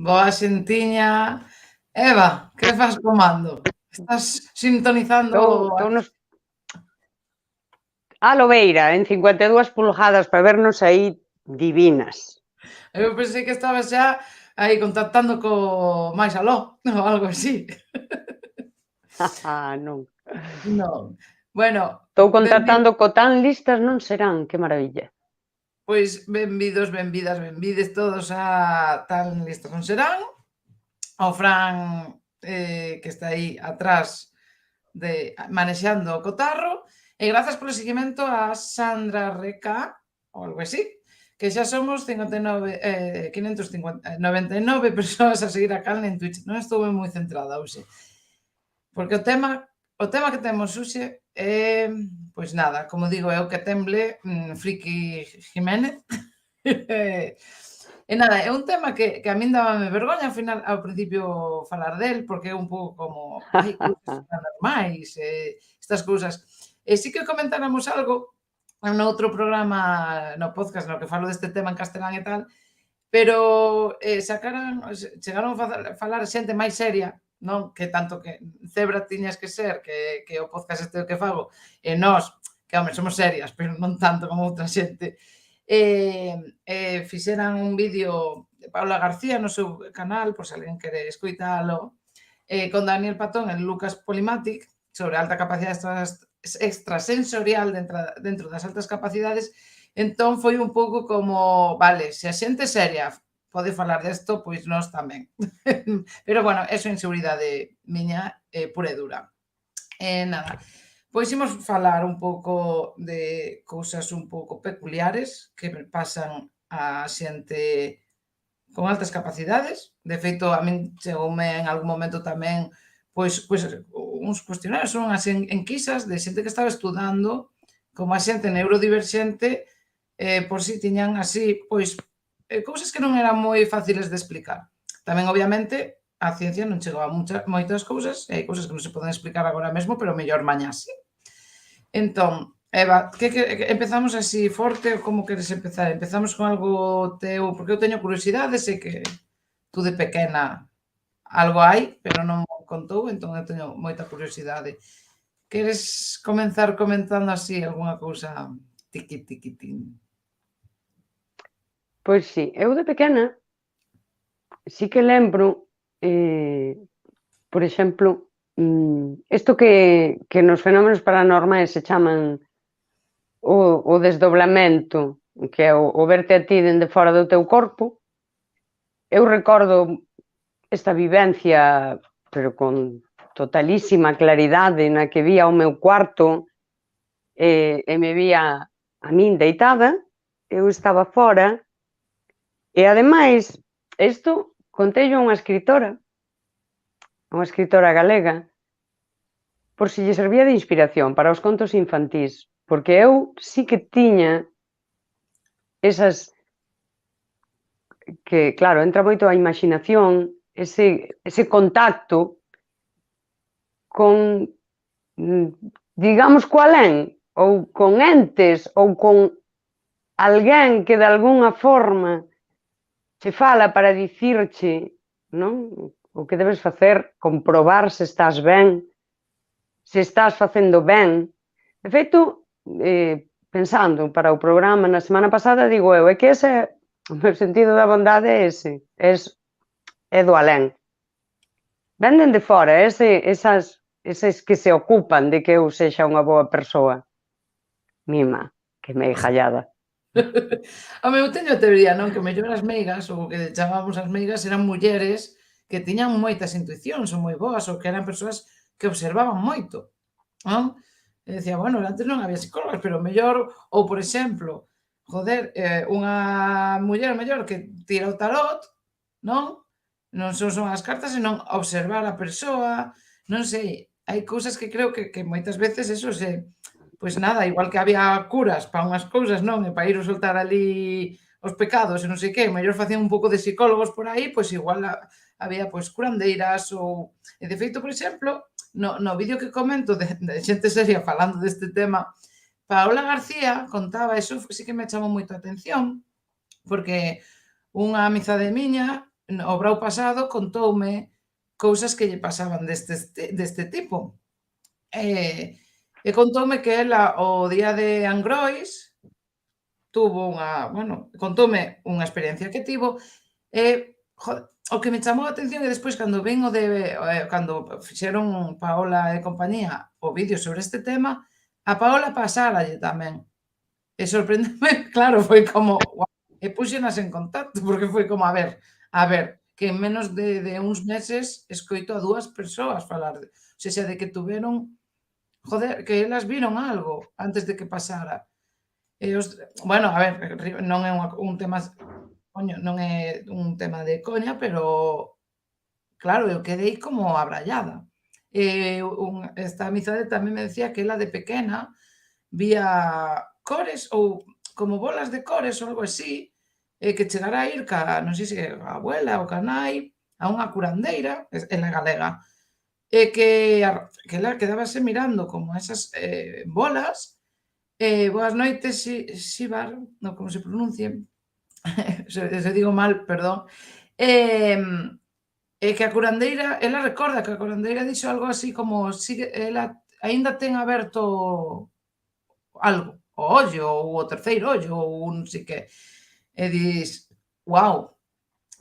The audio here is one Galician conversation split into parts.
Boa xentiña. Eva, que fas comando? Estás sintonizando... Estou nos... A Lobeira, en 52 pulgadas, para vernos aí divinas. Eu pensei que estabas xa aí contactando co máis aló, ou algo así. Non. Non. Bueno... Estou contactando co tan listas non serán, que maravilla. Pois benvidos, benvidas, benvides todos a Tan Listas Non Serán. Ao Fran, que está aí atrás manexando o cotarro. E grazas polo seguimento a Sandra Reca, ou algo así, que xa somos 599 persoas a seguir a Calne en Twitch. Non estou moi centrada hoxe. Porque o tema que temos hoxe é, pois nada, como digo, é o que temble Friki Jiménez. E nada, é un tema que a min dábame vergoña ao final, ao principio falar del, porque é un pouco como, cousas paranormais, estas cousas. E sí que comentáramos algo no outro programa, no podcast, no que falo deste tema en castelán e tal, pero chegaron a falar xente máis seria, non? Que tanto que Cebra tiñas que ser, que o podcast este que fago, e nós, que, home, somos serias, pero non tanto como outra xente, fixeran un vídeo de Paula García no seu canal, por se alguén quere escoitalo, con Daniel Patón e Lucas Polymatic, sobre alta capacidade extrasensorial dentro das altas capacidades. Entón foi un pouco como, vale, se a xente seria pode falar desto, pois nós tamén. Pero, bueno, eso é inseguridade miña pura e dura. Nada, pois imos falar un pouco de cousas un pouco peculiares que pasan a xente con altas capacidades. De feito, a min chegoume en algún momento tamén pois uns cuestionarios, unhas enquisas de xente que estaba estudando como a xente neurodiverxente por si tiñan así, pois, cousas que non eran moi fáciles de explicar. Tamén, obviamente, a ciencia non chegou a moitas cousas, e hai cousas que non se poden explicar agora mesmo, pero mellor mañá sí. Entón, Eva, empezamos así forte ou como queres empezar? Empezamos con algo teu, porque eu teño curiosidade, sei que tú de pequena algo hai, pero non mo contou, entón eu teño moita curiosidade. Queres comenzar comentando así algunha cousa tiqui-tiquitín? Pois sí, eu de pequena sí que lembro, por exemplo, isto que nos fenómenos paranormais se chaman o desdoblamento, que é o verte a ti dende fora do teu corpo. Eu recordo esta vivencia, pero con totalísima claridade, na que vía o meu cuarto e me vía a min deitada, eu estaba fora, e ademais, isto conteillo a unha escritora galega, por si lle servía de inspiración para os contos infantís, porque eu sí que tiña esas que, claro, entra moito a imaginación, ese contacto con, digamos, co alén, ou con entes, ou con alguén que de algunha forma che fala para dicirche, non? O que debes facer, comprobar se estás ben, se estás facendo ben. De feito, pensando para o programa na semana pasada, digo eu, é que ese, o meu sentido da bondade é ese, é do alén. Ven dende fora, eses que se ocupan de que eu sexa unha boa persoa. Mima, que me jallada. Home, eu teño a teoría, non? Que o mellor as meigas, ou o que chamamos as meigas, eran mulleres que tiñan moitas intuicións ou moi boas, ou que eran persoas que observaban moito, non? E decía, bueno, antes non había psicólogas, pero mellor, ou por exemplo, joder, unha muller mellor que tira o tarot, non? Non son as cartas, senón observar a persoa, non sei, hai cousas que creo que moitas veces eso pois nada, igual que había curas para unhas cousas, non? E para ir a soltar ali os pecados e non sei que, mellor facían un pouco de psicólogos por aí, pois igual había pois curandeiras ou... E de feito, por exemplo, no vídeo que comento de xente seria falando deste tema, Paola García contaba, eso sí que me chamou moito a atención, porque unha amizade miña, o brau pasado, contoume cousas que lle pasaban deste tipo. E contoume que ela, o día de Angrois, tuvo contoume unha experiencia que tivo e, o que me chamou a atención é despois cando vin cando fixeron Paola e compañía o vídeo sobre este tema, a Paola pasáralle tamén. E sorprendeme, claro, foi como, guau, e púxenas en contacto, porque foi como, a ver, que en menos de uns meses escoito a 2 persoas falar, o sea, de que tuveron, joder, que elas viron algo antes de que pasara. E bueno, a ver, non é un tema, coño, non é un tema de coña, pero claro, eu quedei como abraiada. Esta amizade tamén me decía que ela de pequena vía cores ou como bolas de cores ou algo así, que chegara a ir non sei se a abuela ou ca nai, a unha curandeira, ela é galega, e que ela quedábase mirando como esas bolas, boas noites, Xibar, non como se pronuncie, se digo mal, perdón, e que a curandeira, ela recorda que a curandeira dixo algo así como ela aínda ten aberto algo, o ollo ou o terceiro ollo ou non sei que. E dis, guau,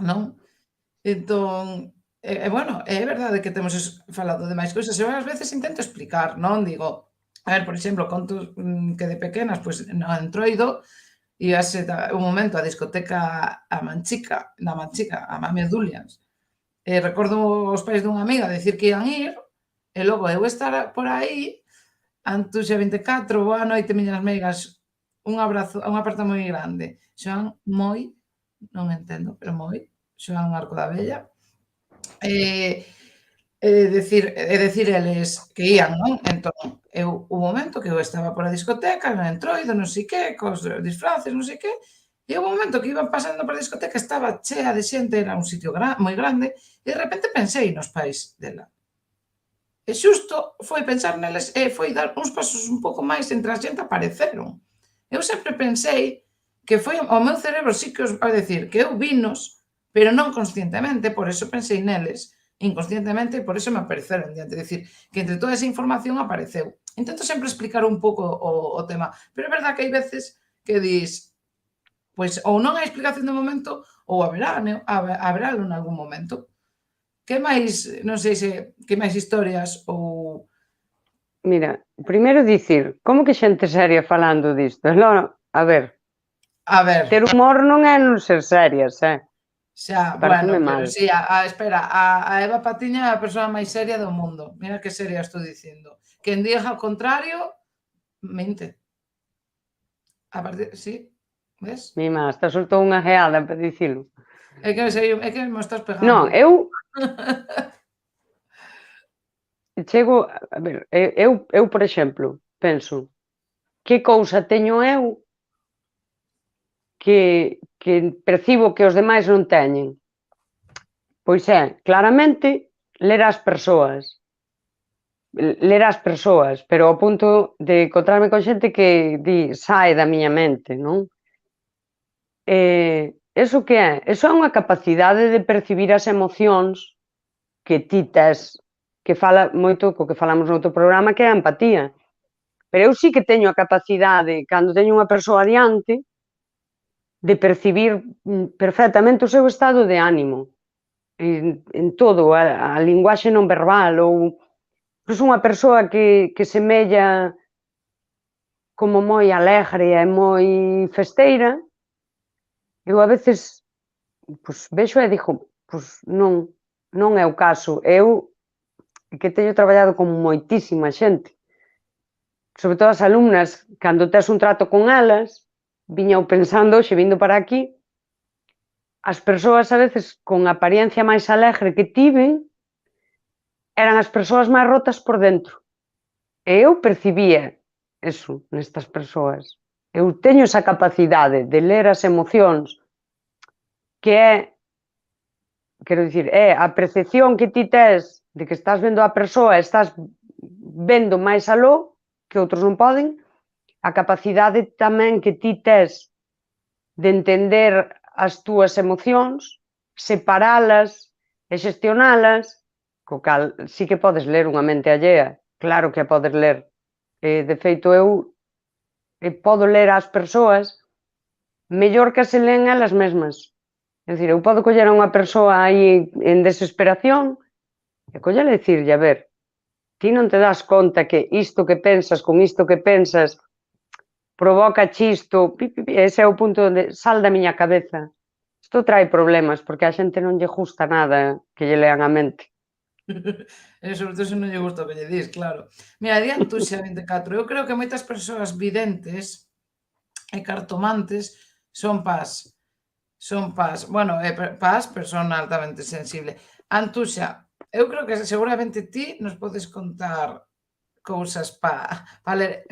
non? Entón, bueno, é verdade que temos falado de máis cousas. Eu ás veces intento explicar, non? Digo, a ver, por exemplo, contos que de pequenas, pois no Entroido, íase un momento á discoteca a Manchica, a Mami Dulians. E recordo os pais dunha amiga decir que ian ir, e logo eu estar por aí, Antuxa 24, boa noite, miñas meigas, un abrazo, unha aperta moi grande. Xoan moi, non entendo, pero moi, Xoan Arco da Vella. Decir eles que ían, non? Entón, un momento que eu estaba pola discoteca, no Entroido, non sei que, cos disfraces, non sei que, e un momento que iban pasando pola discoteca estaba chea de xente, era un sitio moi grande, e de repente pensei nos pais dela. E xusto foi pensar neles e foi dar uns pasos un pouco máis entre a xente apareceron. Eu sempre pensei que foi o meu cerebro sí que os vai decir que eu vinos, pero non conscientemente, por eso pensei neles inconscientemente e por eso me apareceron diante. Decir, que entre toda esa información apareceu. Intento sempre explicar un pouco o tema, pero é verdad que hai veces que dis, pois ou non hai explicación de momento ou haberalo en algún momento. Que máis, non sei se, que máis historias ou Mira, primeiro dicir, como que xente seria falando disto? Logo, a ver, a ver, ter humor non é non ser serias, xa, bueno, pareceme pero mal. si, espera, a Eva Patiña é a persoa máis seria do mundo. Mira que seria estou dicindo. Quen diga o contrario, mente. A partir, sí, ves? Mima, hasta soltou unha geada para dicilo. É que me estás Non, pegando. chego, a ver, eu, por exemplo, penso, que cousa teño eu que percibo que os demais non teñen? Pois é, claramente, ler as persoas. Ler as persoas, pero ao punto de encontrarme con xente que di, sae da miña mente, non? Eso que é? Eso é unha capacidade de percibir as emocións que ti tes, que fala moito co que falamos no outro programa, que é a empatía. Pero eu sí que teño a capacidade, cando teño unha persoa adiante, de percibir perfectamente o seu estado de ánimo, en todo, a linguaxe non verbal, ou incluso unha persoa que semella como moi alegre e moi festeira, eu a veces vexo e digo, non é o caso. Eu que teño traballado con moitísima xente, sobre todo as alumnas, cando tes un trato con elas, viña eu pensando, hoxe vindo para aquí, as persoas a veces con apariencia máis alegre que tiven eran as persoas máis rotas por dentro. E eu percibía eso nestas persoas. Eu teño esa capacidade de ler as emocións, que é, quero dicir, é a percepción que ti tes de que estás vendo a persoa e estás vendo máis aló, que outros non poden, a capacidade tamén que ti tes de entender as túas emocións, separalas e xestionalas, co cal sí que podes ler unha mente allea, claro que a podes ler. De feito, eu podo ler as persoas mellor que se len elas mesmas. É dicir, eu podo coller a unha persoa aí en desesperación e coller e dicirlle, a ver, ti non te das conta que isto que pensas con isto que pensas provoca chisto, ese é o punto onde sal da miña cabeza. Isto trae problemas, porque a xente non lle gusta nada que lle lean a mente. E sobre todo se non lle gusta o que lle dis, claro. Mira, di Antuxa 24, eu creo que moitas persoas videntes e cartomantes son pás. Son pás. Bueno, pás, persona altamente sensible. Antuxa, eu creo que seguramente ti nos podes contar cousas pa ler.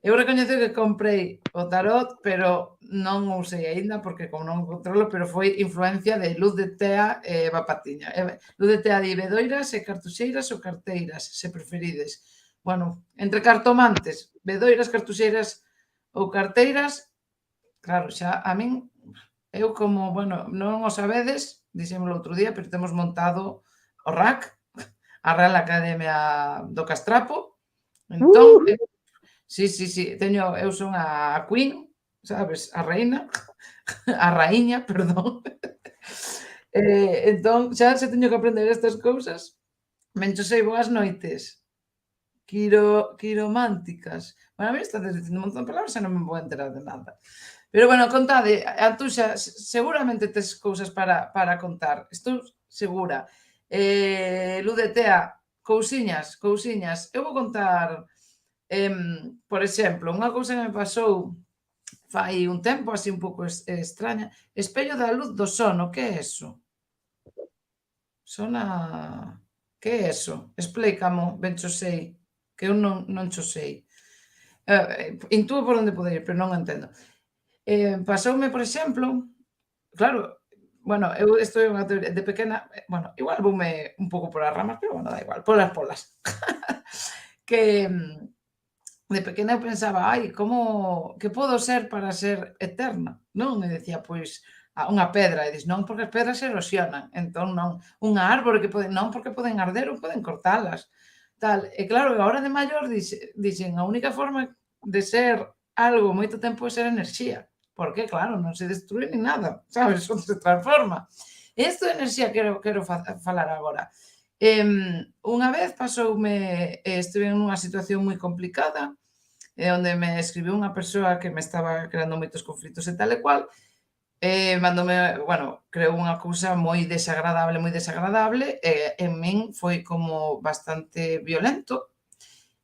Eu recoñezo que comprei o tarot, pero non o usei aínda porque como non controlo, pero foi influencia de Luz de Tea e Eva Patiña. Luz de Tea di bedoiras e cartuxeiras ou carteiras, se preferides. Bueno, entre cartomantes, bedoiras, cartuxeiras ou carteiras, claro, xa a min, eu como, bueno, non o sabedes, dixémolo outro día, pero temos montado o RAC, a Real Academia do Castrapo, entón, sí, eu son a queen, sabes, a reina, a raíña, perdón. Entón, xa se teño que aprender estas cousas, mencho sei boas noites, quirománticas. Bueno, a mí estades dicindo un montón de palabras e non me vou enterar de nada. Pero, bueno, contade, Antuxa, seguramente tes cousas para contar, estou segura. Luz de Tea, cousiñas. Eu vou contar, por exemplo, unha cousa que me pasou fai un tempo, así un pouco extraña, espello da luz do sono, que é eso? Sona... Que é eso? Explícamo, ben cho sei, que eu non cho sei. Intúo por onde pode ir, pero non entendo. Pasoume, por exemplo, claro, bueno, eu estou unha teoría de pequena, bueno, igual voume un pouco polas ramas, pero bueno, da igual, polas. Que de pequena eu pensaba, ai, como, que podo ser para ser eterna, non? E decía, pois, unha pedra, e dis, non, porque as pedras se erosionan, entón non, unha árbore que poden, non, porque poden arder ou poden cortalas, tal. E claro, agora de maior dixen, a única forma de ser algo moito tempo é ser enerxía, porque claro, non se destrue nin nada, sabes? Só se transforma. E isto de enerxía quero falar agora. Unha vez pasoume, estive en unha situación moi complicada, onde me escribiu unha persoa que me estaba creando moitos conflitos e tal e cual, mandoume, bueno, creou unha cousa moi desagradable, e en min foi como bastante violento.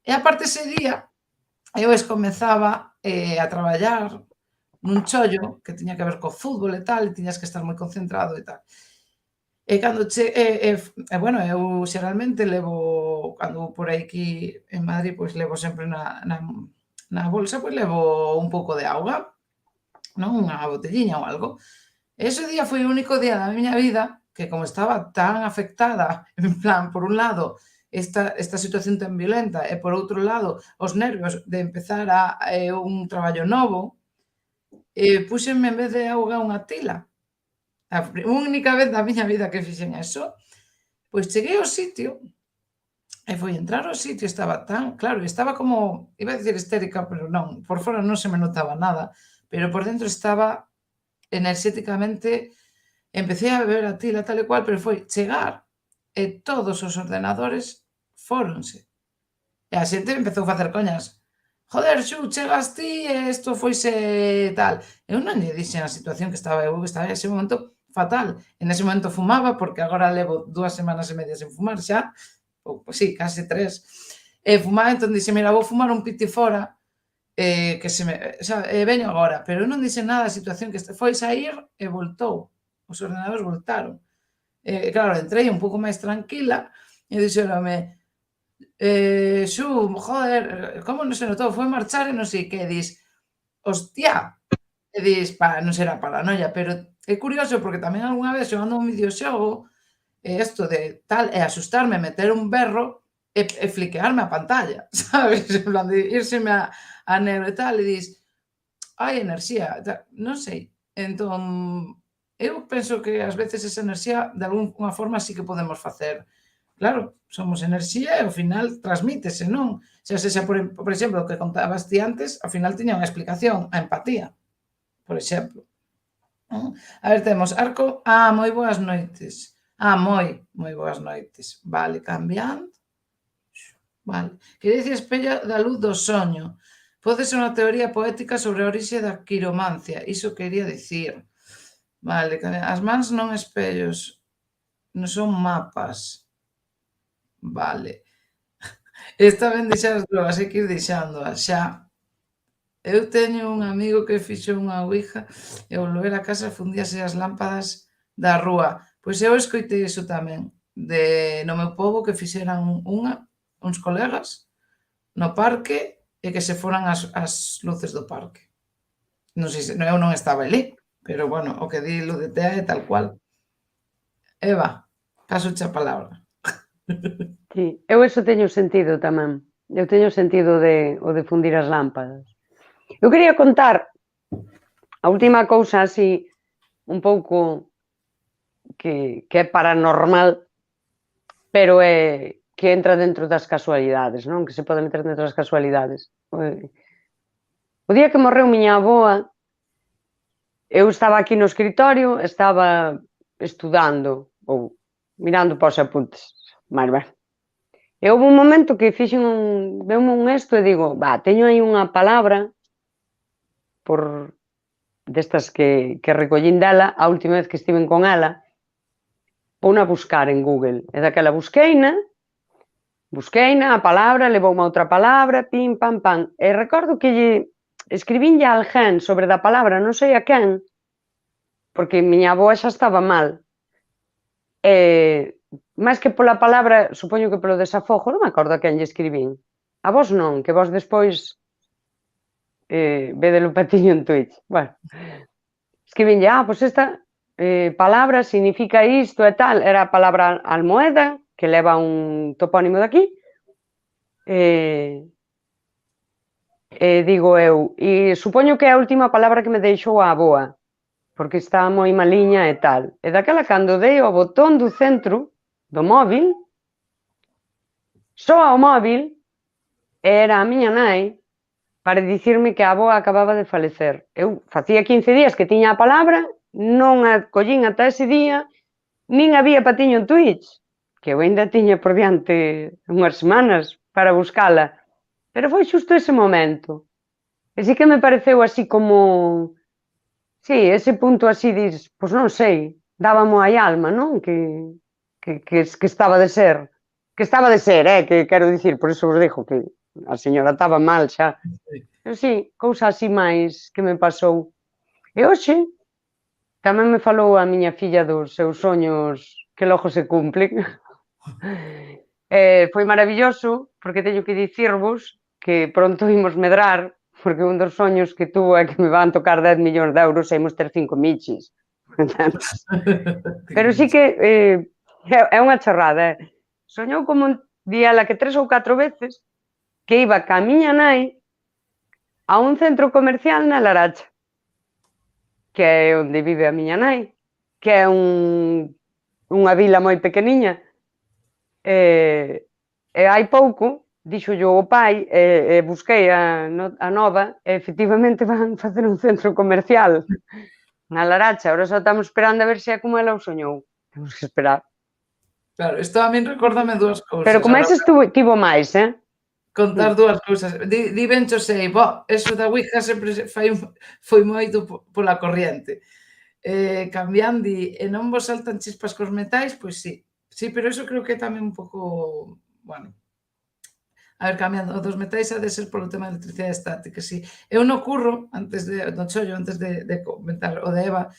E aparte ese día, eu comezaba a traballar nun chollo que tiña que ver co fútbol e tal, e tiñas que estar moi concentrado e tal. E cando bueno, eu xeralmente levo, cando vou por aquí en Madrid, pois levo sempre na bolsa, pois levo un pouco de auga, non, unha botelliña ou algo. E ese día foi o único día da miña vida que, como estaba tan afectada, en plan, por un lado, esta situación tan violenta e por outro lado, os nervios de empezar un traballo novo, púxenme en vez de auga unha tila. A única vez da miña vida que fixen eso. Pois cheguei ao sitio e foi entrar ao sitio, estaba tan claro, estaba como, iba a dicir histérica, pero non, por fora non se me notaba nada, pero por dentro estaba enerxéticamente, empecé a beber a tila tal e cual, pero foi chegar e todos os ordenadores fóronse. E a xente empezou a facer coñas. Joder, Xu, chegas ti e isto foise tal. Eu non lle dixen a situación que estaba en ese momento fatal. En ese momento fumaba, porque agora levo 2 semanas e media sen fumar xa, ou sí, case 3. E fumaba, entón dixe, mira, vou fumar un piti fora, que se me, xa, veño agora. Pero eu non dixen nada da situación que foi sair e voltou. Os ordenadores voltaron. Claro, entrei un pouco máis tranquila e dixérame, Xu, joder, como non se notou, foi marchar e non sei que, dis, hostia, e dis, non será paranoia, pero é curioso porque tamén algunha vez xogando un videoxogo, isto de tal, e asustarme, meter un berro e fliquearme a pantalla, sabes? En plan de írseme a negro e tal, e dis, hai enerxía, non sei. Entón, eu penso que ás veces esa enerxía de algunha forma sí que podemos facer. Claro, somos enerxía e ao final transmítese, non? Xa sexa, por exemplo, o que contabas ti antes, ao final tiña unha explicación, a empatía, por exemplo. A ver, temos Arco. Moi boas noites. Moi boas noites. Vale, cambiando. Vale. Que dice espello da luz do soño. Pode ser unha teoría poética sobre a orixe da quiromancia. Iso quería dicir. Vale, as mans non espellos, non son mapas. Vale. Está ben deixar as drogas, hai que ir deixándoas xa. Eu teño un amigo que fixo unha ouija e ao volver a casa fundíase as lámpadas da rúa. Pois eu escoitei iso tamén, no meu pobo, que fixeran uns colegas no parque e que se foran as luces do parque. Non sei se, eu non estaba alí, pero bueno, o que di Ludetea é tal cual. Eva, pasoche a palabra. Sí, eu eso teño sentido tamén. Eu teño sentido o de fundir as lámpadas. Eu quería contar a última cousa así un pouco que é paranormal, pero é que entra dentro das casualidades, non? Que se pode meter dentro das casualidades. O día que morreu miña avoa, eu estaba aquí no escritorio, estaba estudando ou mirando para os apuntes, máis ben. E houve un momento que deume un esto e digo, teño aí unha palabra destas que recollín dela a última vez que estiven con ela, pouna a buscar en Google. E daquela busqueina, a palabra, levoume a outra palabra, pim, pam, pam. E recordo que escribínlle a alguén sobre da palabra, non sei a quen, porque miña avoa xa estaba mal. Máis que pola palabra, supoño que polo desafogo, non me acordo a quen lle escribín. A vos non, que vos despois vedelo patiño en Twitch. Bueno, escribínlle, pois esta palabra significa isto e tal, era a palabra almoeda, que leva un topónimo de aquí, digo eu, e supoño que é a última palabra que me deixou a avoa, porque está moi maliña e tal. E daquela cando dei o botón do centro do móvil, só ao móvil, era a miña nai para dicirme que a avoa acababa de falecer. Eu facía 15 días que tiña a palabra, non a collín ata ese día, nin había patiño en Twitch, que eu ainda tiña por diante unhas semanas para buscala, pero foi xusto ese momento. E sí que me pareceu así como... Sí, ese punto así dis, pois non sei, dábamo aí alma, non? Que estaba de ser. Que estaba de ser, que quero dicir, por iso vos digo que a señora estaba mal xa. Pero sí, cousa así máis que me pasou. E hoxe tamén me falou a miña filla dos seus soños que logo se cumplen. Foi maravilloso, porque teño que dicirvos que pronto imos medrar, porque un dos soños que tuvo é que me van tocar 10 millóns de euros e imos ter 5 michis. Pero sí que é unha chorrada. Soñou como diala que 3 ou 4 veces que iba ca miña nai a un centro comercial na Laracha, que é onde vive a miña nai, que é unha vila moi pequeniña. E hai pouco dixollo o pai e busquei a nova e efectivamente van facer un centro comercial na Laracha. Ahora só estamos esperando a ver se é como ela o soñou. Temos que esperar. Claro, isto a min recórdame dúas cousas. Pero como ese tivo máis, contar dúas cousas. Di ben cho sei, eso da Ouija sempre foi moito pola corriente. Cambiando e non vos saltan chispas cos metais, pois sí. Sí, pero eso creo que é tamén un pouco, bueno, a ver, cambiando dos metais ha de ser polo tema da electricidade estática, sí. Eu no curro, no chollo, antes de comentar o de Eva,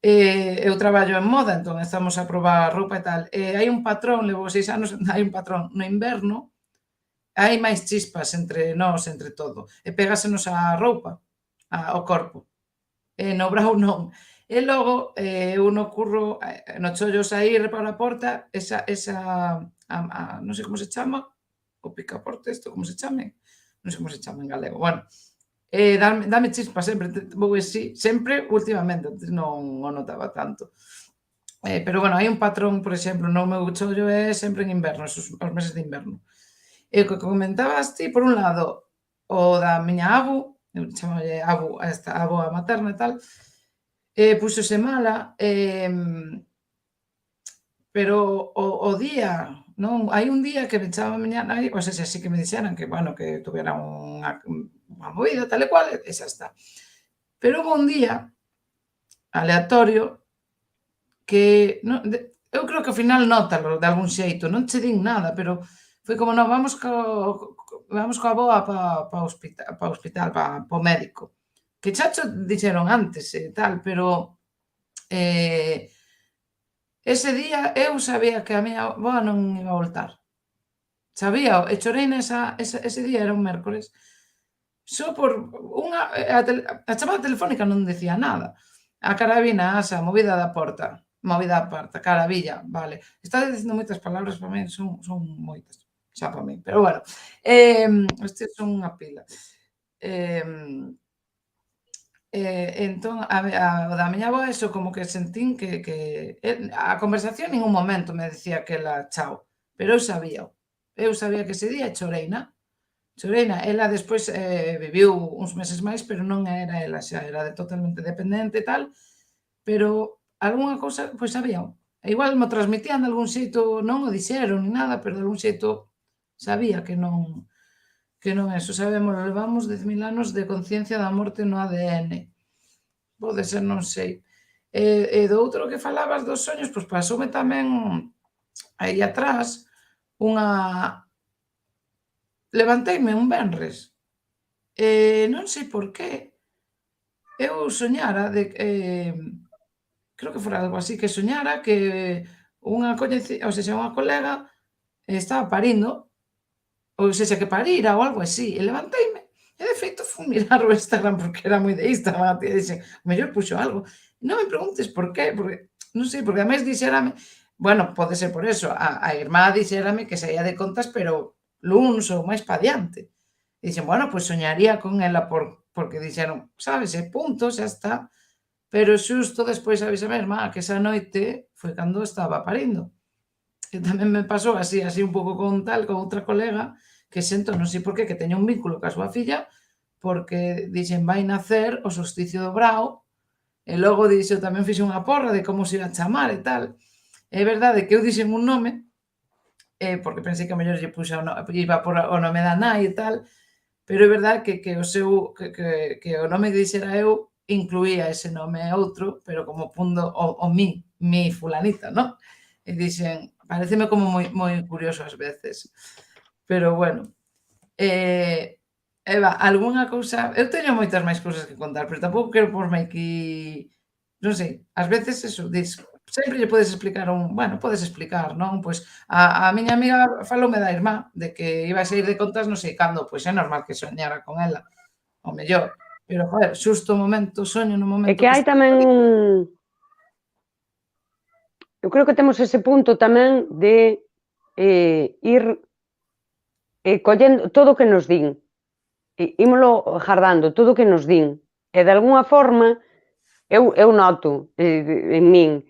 eu traballo en moda, entón estamos a probar roupa e tal. Hai un patrón, levo 6 anos, hai un patrón no inverno, hai máis chispas entre nós, entre todo, e pégasenos a roupa, ao corpo. No brau non. E logo, eu no curro, no chollo saír para a porta, non sei como se chama, o picaporte, isto como se chame, non sei como se chama en galego, bueno, dame chispa sempre, vou así, sempre últimamente, antes non o notaba tanto. Pero bueno, hai un patrón, por exemplo, no meu chollo é sempre en inverno, os meses de inverno. E o que comentabas ti, por un lado, o da miña abu, eu chamalle abu a esta avoa materna e tal, púxose mala, pero o día, non? Hai un día que me chama a miña nai, pois ese así que me dixeran que, bueno, que tuvera unha movida, tal e cual, e xa está. Pero houve un día aleatorio que, eu creo que ao final nótalo de algún xeito, non che din nada, pero foi como, non, vamos coa avoa para o hospital, para o médico. Que xa cho dixeron antes e tal, pero ese día eu sabía que a miña avoa non iba a voltar. Sabía, e chorei ese día, era un mércores, só por unha... A chamada telefónica non dicía nada. A carabina, asa, movida da porta, caravilla, vale. Está dicindo moitas palabras para min, son moitas, xa para min, pero bueno, estes son unha pila. Entón, o da miña avoa, eso, como que sentín que a conversación en un momento me decía que ela chao, pero eu sabía que ese día choreina, ela despois viviu uns meses máis, pero non era ela xa, era totalmente dependente e tal, pero algunha cousa, pois sabía, igual me transmitían de algún xeito, non o dixeron ni nada, pero de algún xeito sabía que non eso, sabemos, levamos 10.000 anos de conciencia da morte no ADN. Pode ser, non sei. E do outro que falabas dos soños, pois pasoume tamén aí atrás levanteime un venres, non sei por qué, eu soñara creo que fora algo así, que soñara que unha colega estaba parindo, ou sexa, que parira ou algo así, e levanteime, E de feito fui mirar o Instagram porque era moi de Instagram, a tía dixen, mellor puxo algo. Non me preguntes por qué, porque non sei, porque ademais dixérame, bueno, pode ser por eso, a irmá dixérame que saía de contas, pero luns ou máis pa diante. Dixen, bueno, pois soñaría con ela porque dixeron, sabes, e punto, xa está. Pero xusto despois avísame a irmá que esa noite foi cando estaba parindo. E tamén me pasou así un pouco con outra colega, que sento, non sei por qué, que teño un vínculo ca súa filla, porque dixen vai nacer o solsticio do brao, e logo dixo tamén fixe unha porra de como se iba a chamar e tal. É verdade que eu dixen un nome, porque pensei que a mellor lle puxa iba por o nome da nai e tal, pero é verdade que o seu que o nome que dixera eu incluía ese nome e outro, pero como pundo o mi fulanita, non? E dixen, paréceme como moi curioso ás veces. Pero bueno, Eva, algunha cousa eu teño moitas máis cousas que contar, pero tampouco quero porme aquí, non sei, ás veces eso, sempre lle podes explicar podes explicar, non? Pois a miña amiga faloume da irmá, de que iba a saír de contas non sei cando, pois é normal que soñara con ela, ao mellor, pero, joder, xusto o momento, soño no É momento que que hai está tamén ali. eu creo que temos ese punto tamén de ir collendo todo o que nos din, ímolo gardando, todo o que nos din, e de algunha forma eu noto en min,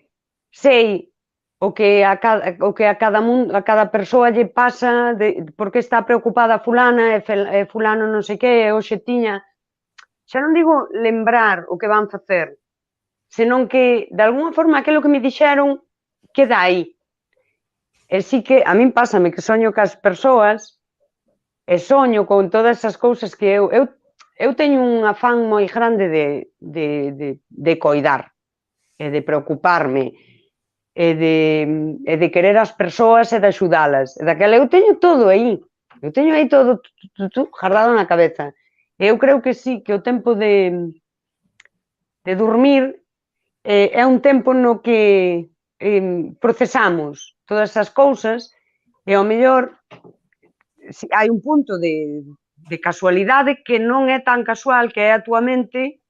sei o que a cada persoa lle pasa, porque está preocupada fulana e fulano non sei que, e hoxe tiña, xa non digo lembrar o que van facer, senón que, de algunha forma, aquilo que me dixeron queda aí. E sí que, a min pásame que soño cas persoas, e soño con todas esas cousas que eu teño un afán moi grande de coidar, e de preocuparme, e de querer as persoas e de axudalas. E daquela eu teño todo aí, eu teño aí todo guardado na cabeza. E eu creo que sí, que o tempo de dormir é un tempo no que procesamos todas esas cousas e ao mellor hai un punto de casualidade que non é tan casual, que é a túa mente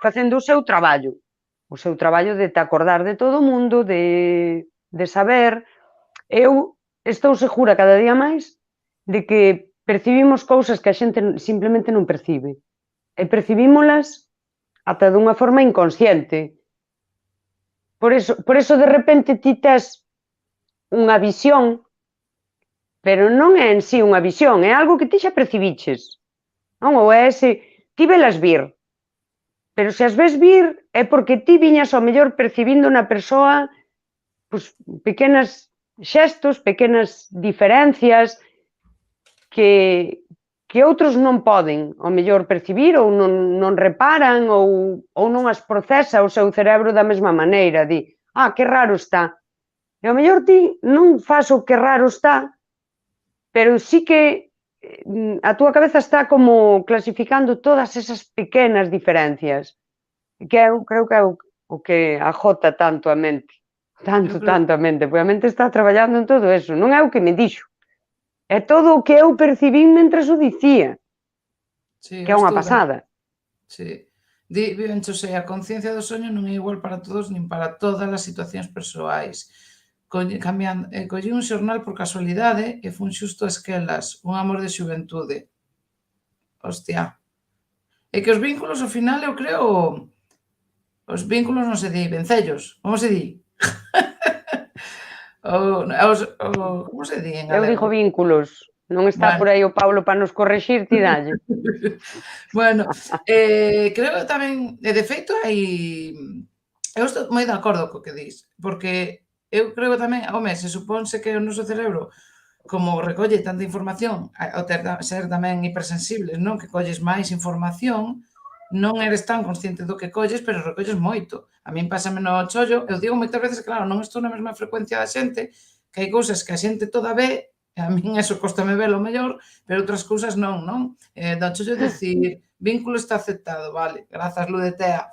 facendo o seu traballo de te acordar de todo o mundo, de saber. Eu estou segura cada día máis de que percibimos cousas que a xente simplemente non percibe. E percibímolas ata dunha forma inconsciente. Por eso de repente ti tes unha visión, pero non é en sí unha visión, é algo que ti xa percibiches. Non? Ou é ese, ti velas vir, pero se as ves vir é porque ti viñas ao mellor percibindo na persoa pues, pequenas xestos, pequenas diferencias que outros non poden ao mellor percibir ou non reparan ou non as procesa o seu cerebro da mesma maneira, di, que raro está. E ao mellor ti non fas o que raro está, pero sí que a túa cabeza está como clasificando todas esas pequenas diferencias, que eu creo que é o que agota tanto a mente, tanto a mente, porque a mente está traballando en todo eso, non é o que me dixo, é todo o que eu percibín mentre o dicía, que é unha pasada. Sí. Bencho, a conciencia do soño non é igual para todos nin para todas as situacións persoais. Collí un xornal por casualidade e fun xusto a esquelas, un amor de xuventude. Hostia. É que os vínculos, ao final, eu creo, os vínculos non se di, vencellos, como se di? Como se di en galego? Eu digo vínculos, non está por aí o Paulo para nos correxir, ti dalle. Bueno, creo que tamén, de feito, eu estou moi de acordo co que dis, porque eu creo que tamén, se supónse que o noso cerebro, como recolle tanta información, ao ser tamén hipersensibles, non? Que colles máis información, non eres tan consciente do que colles, pero recolles moito. A min pásame no chollo, eu digo moitas veces, claro, non estou na mesma frecuencia da xente, que hai cousas que a xente toda ve, e a min eso cóstame velo mellor, pero outras cousas non? Do chollo dicir, vínculo está aceptado, vale, grazas, Ludetea.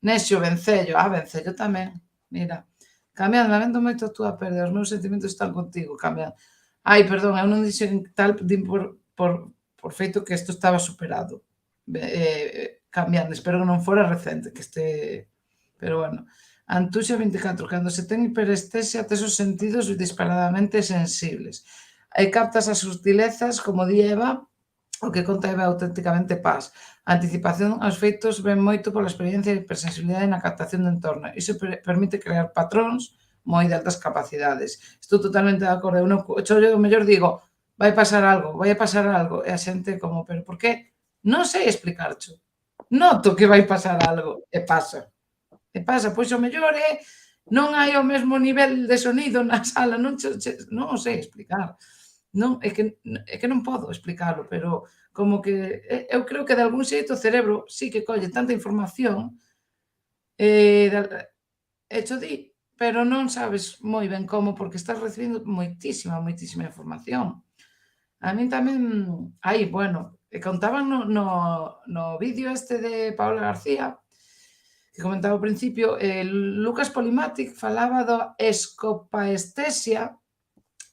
Nexo, vencello, vencello tamén, mira. Camián, lamento moito a túa perda, os meus sentimentos están contigo, Camián. Perdón, eu non dixen tal, din por por feito que isto estaba superado. Cambiando, espero que non fora recente, que este... Pero bueno, Antuxa 24, cando se ten hiperestesia, tes os sentidos disparadamente sensibles. E captas as sutilezas, como di Eva, o que conta Eva é auténticamente paz. A anticipación aos feitos ven moito pola experiencia e hipersensibilidade na captación do entorno. Iso permite crear patróns moi de altas capacidades. Estou totalmente de acordo. Eu non chollo, mellor digo, vai pasar algo, vai pasar algo. E a xente como, pero por que? Non sei explicarcho. Noto que vai pasar algo. E pasa. E pasa, pois o mellor non hai o mesmo nivel de sonido na sala, non o sei explicar. Non, é que non podo explicalo, pero como que eu creo que de algún xeito o cerebro sí que colle tanta información e cho di, pero non sabes moi ben como, porque estás recibindo moitísima información. A min tamén, bueno, contaban no vídeo este de Paula García, que comentaba ao principio, Lucas Polymatic falaba da escopaestesia,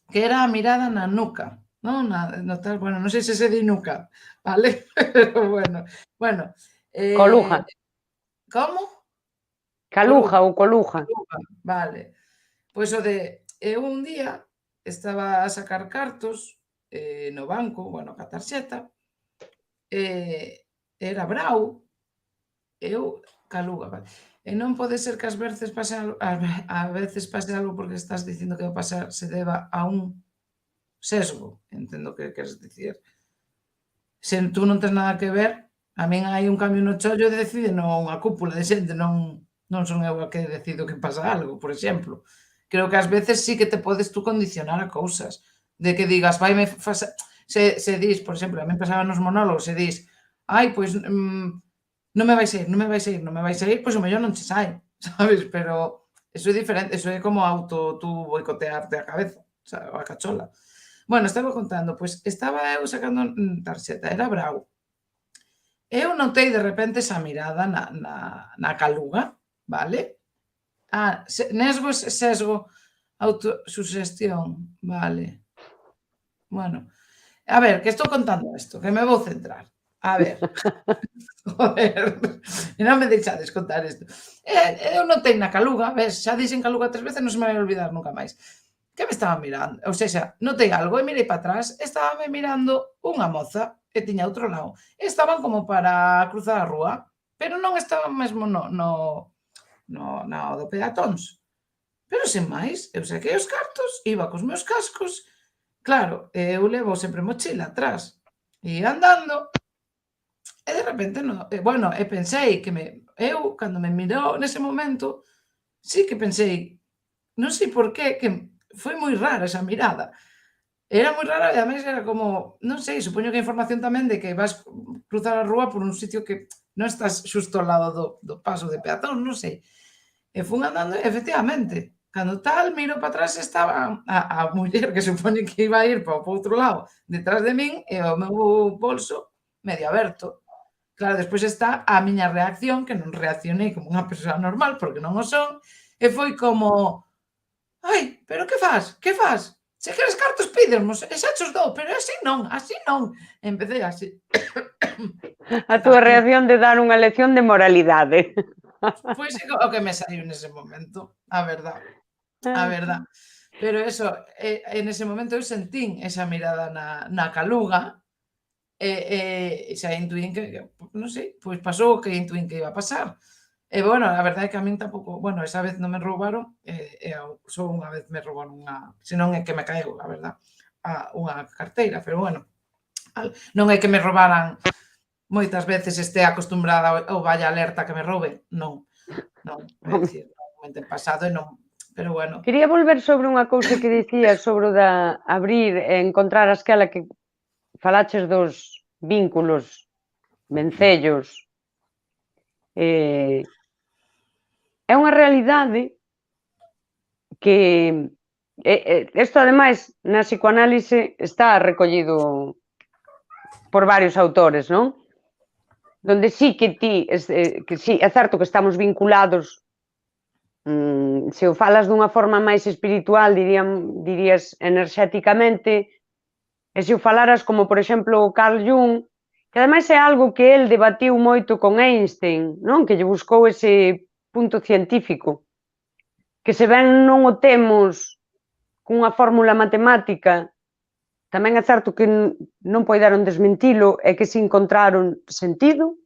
que era a mirada na nuca, non? Bueno, non sei se di nuca, vale? Pero bueno. Coluja. Como? Caluja ou coluja. Vale. Pois o de, eu un día estaba a sacar cartos no banco, bueno, ca tarxeta, era brau, eu caluga, vale. E non pode ser que ás veces pase algo porque estás dicindo que vai pasar se deba a un sesgo, entendo que queres dicir. Se tú non tes nada que ver, a min hai un cambio no chollo e decide non a cúpula de xente, non son eu a que decido que pasa algo, por exemplo. Creo que ás veces sí que te podes tú condicionar a cousas, de que digas, vaime se dis, por exemplo, a mí pasaba nos monólogos, se dis, pois non me vai sair, pois o mellor non che sai, sabes? Pero eso é diferente, eso é como tú boicotearte a cabeza, a cachola. Bueno, estaba contando, pois estaba eu sacando tarxeta, era bravo. Eu notei de repente esa mirada na caluga, vale? Sesgo, autosugestión, vale. Bueno, a ver, que estou contando isto, que me vou centrar. A ver, joder, e non me deixades contar isto. Eu notei na caluga, ves, xa dixen caluga 3 veces, non se me vai olvidar nunca máis. Que me estaba mirando? Ou seja, notei algo e mirei para atrás, estaba me mirando unha moza e tiña outro lado. Estaban como para cruzar a rúa, pero non estaban mesmo no do peatóns. Pero sen máis, eu saquei os cartos, iba cos meus cascos, claro, eu levo sempre mochila atrás, e andando, e de repente, pensei que eu, cando me mirou nese momento, sí que pensei, non sei por qué, que foi moi rara esa mirada. Era moi rara e ademais era como, non sei, supoño que a información tamén de que vas cruzar a rúa por un sitio que non estás xusto ao lado do paso de peatón, non sei. E fun andando e, efectivamente, cando tal, miro para atrás, estaba a muller que supoño que iba a ir para o outro lado detrás de min e o meu bolso medio aberto. Claro, despois está a miña reacción, que non reaccionei como unha persoa normal, porque non o son, e foi como, pero que fas? Que fas? Se queres cartos, pídemos, e xa chos dou, pero así non. Empecé así. A túa reacción de dar unha lección de moralidade. Pois o que me saiu nese momento, a verdad. Pero eso, en ese momento eu sentín esa mirada na caluga, e xa intuín que, non sei, pois pasou o que intuín que iba a pasar. E, bueno, a verdade é que a min tampouco, esa vez non me roubaron, só unha vez me roubaron senón é que me caeu, a verdad, unha carteira, pero, bueno, non é que me roubaran moitas veces, este acostumbrada ou vaya alerta que me rouben, non, é dicir, normalmente en pasado e non, pero, bueno. Quería volver sobre unha cousa que dicías sobre o da abrir e encontrar aquela que falaches dos vínculos, vencellos. É unha realidade que isto, ademais, na psicoanálise está recollido por varios autores, non? Donde sí que sí, é certo que estamos vinculados, se o falas dunha forma máis espiritual, dirías enerxéticamente, E se o falaras como, por exemplo, o Carl Jung, que ademais é algo que el debatiu moito con Einstein, non? Que lle buscou ese punto científico, que se ben non o temos cunha fórmula matemática, tamén é certo que non poideron desmentilo e que se encontraron sentido.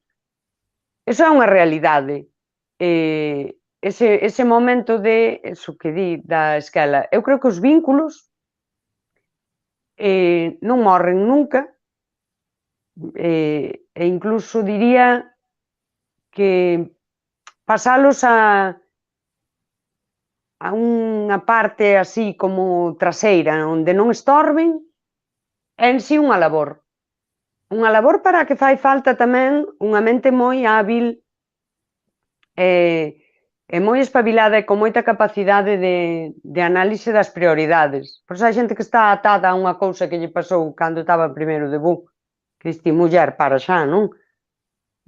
Eso é unha realidade. Ese momento de, eso que di, da esquela, eu creo que os vínculos non morren nunca, e incluso diría que pasalos a unha parte así como traseira, onde non estorben, é en si unha labor. Unha labor para a que fai falta tamén unha mente moi hábil e moi espabilada e con moita capacidade de análise das prioridades. Por iso hai xente que está atada a unha cousa que lle pasou cando estaba en primeiro de BU. Que diste, muller, para xa, non?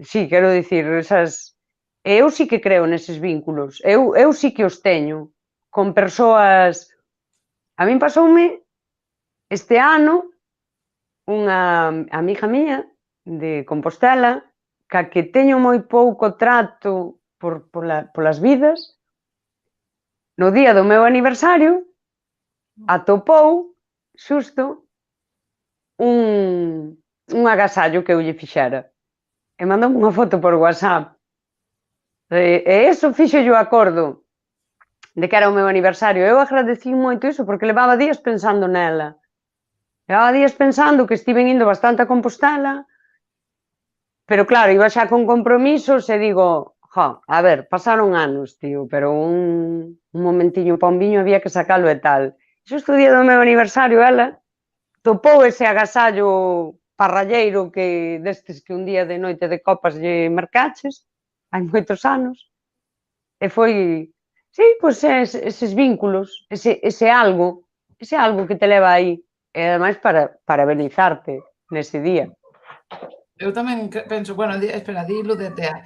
Sí, quero dicir, esas... Eu sí que creo neses vínculos. Eu sí que os teño con persoas... A min pasoume este ano unha amiga miña de Compostela ca que teño moi pouco trato polas vidas. No día do meu aniversario atopou xusto un agasallo que eu lle fixera e mandoume unha foto por WhatsApp e eso fixo yo acordo de que era o meu aniversario. Eu agradecí moito iso porque levaba días pensando nela. Levaba días pensando que estiven indo bastante a Compostela, pero claro, iba xa con compromisos e digo, a ver, pasaron anos, tío, pero un momentiño pa un viño había que sacalo e tal. Xusto o día do meu aniversario, ela topou ese agasallo parralleiro que destes que un día de noite de copas lle mercaches, hai moitos anos, e foi, sí, pois eses vínculos, ese algo que te leva aí, e ademais para benizarte nese día. Eu tamén penso, bueno, espera, dilo de Tea.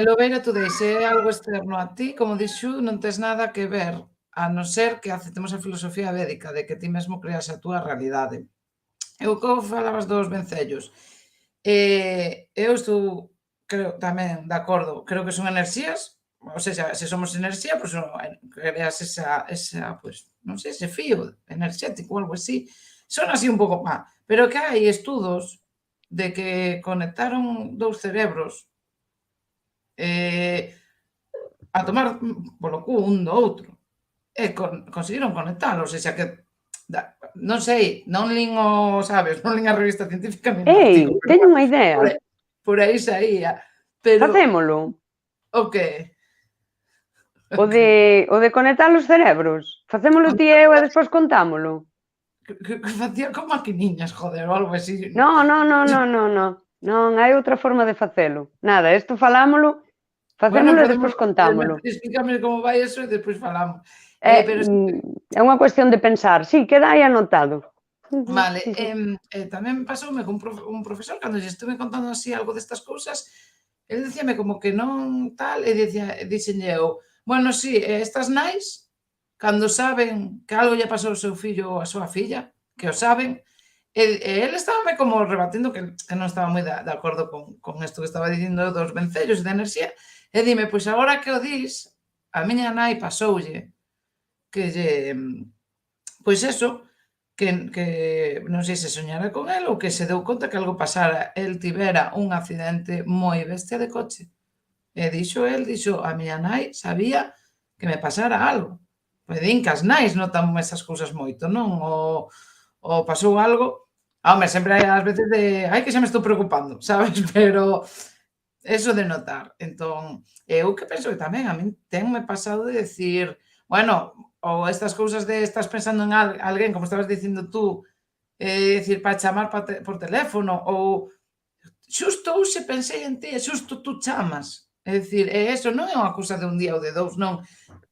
Lobeira, tú deix, é algo externo a ti, como dixo, non tes nada que ver, a non ser que aceptemos a filosofía védica de que ti mesmo creas a túa realidade. Eu como falabas dos vencellos, eu estou, creo, tamén de acordo, creo que son enerxías, ou seja, se somos enerxía, pois creas esa, pois, non sei, ese fío enerxético, algo así. Son así un pouco, pero que hai estudos de que conectaron dous cerebros a tomar polo cu un do outro e conseguiron conectalo, ou seja que non sei, non lin o, sabes, non lin a revista científica nin o artigo, pero teño unha idea. Por aí saía, pero... Facémolo. O que? O de conectar os cerebros. Facémolo ti e eu e despois contámolo. Que facía con maquiniñas, joder, ou algo así. Non, hai outra forma de facelo. Nada, isto falámolo, facémolo e despois contámolo. Explícame como vai eso e despois falamos. É unha cuestión de pensar. Sí, queda aí anotado. Vale, tamén pasoume con un profesor, cando lle estuve contando así algo destas cousas, el dicíame como que non tal, e dixenlle eu, bueno, sí, estas nais, cando saben que algo lle pasou ao seu fillo ou a súa filla, que o saben, e ele estábame como rebatendo que non estaba moi de acordo con isto que estaba dicindo dos vencellos e da enerxía, e dime, pois agora que o dis, a miña nai pasoulle que lle, pois eso, que non sei se soñara con el ou que se deu conta que algo pasara. El tivera un accidente moi bestia de coche. E dixo, a miña nai sabía que me pasara algo. Pois din que as nais notan esas cousas moito, non? O pasou algo, home, sempre hai as veces de, ai, que xa me estou preocupando, sabes? Pero eso de notar. Entón, eu que penso que tamén a min tenme pasado de decir, bueno, ou estas cousas de estás pensando en alguén, como estabas dicindo tú, decir, para chamar por teléfono, ou xusto hoxe pensei en ti e xusto tú chamas. É dicir, eso non é unha cousa de un día ou de dous, non.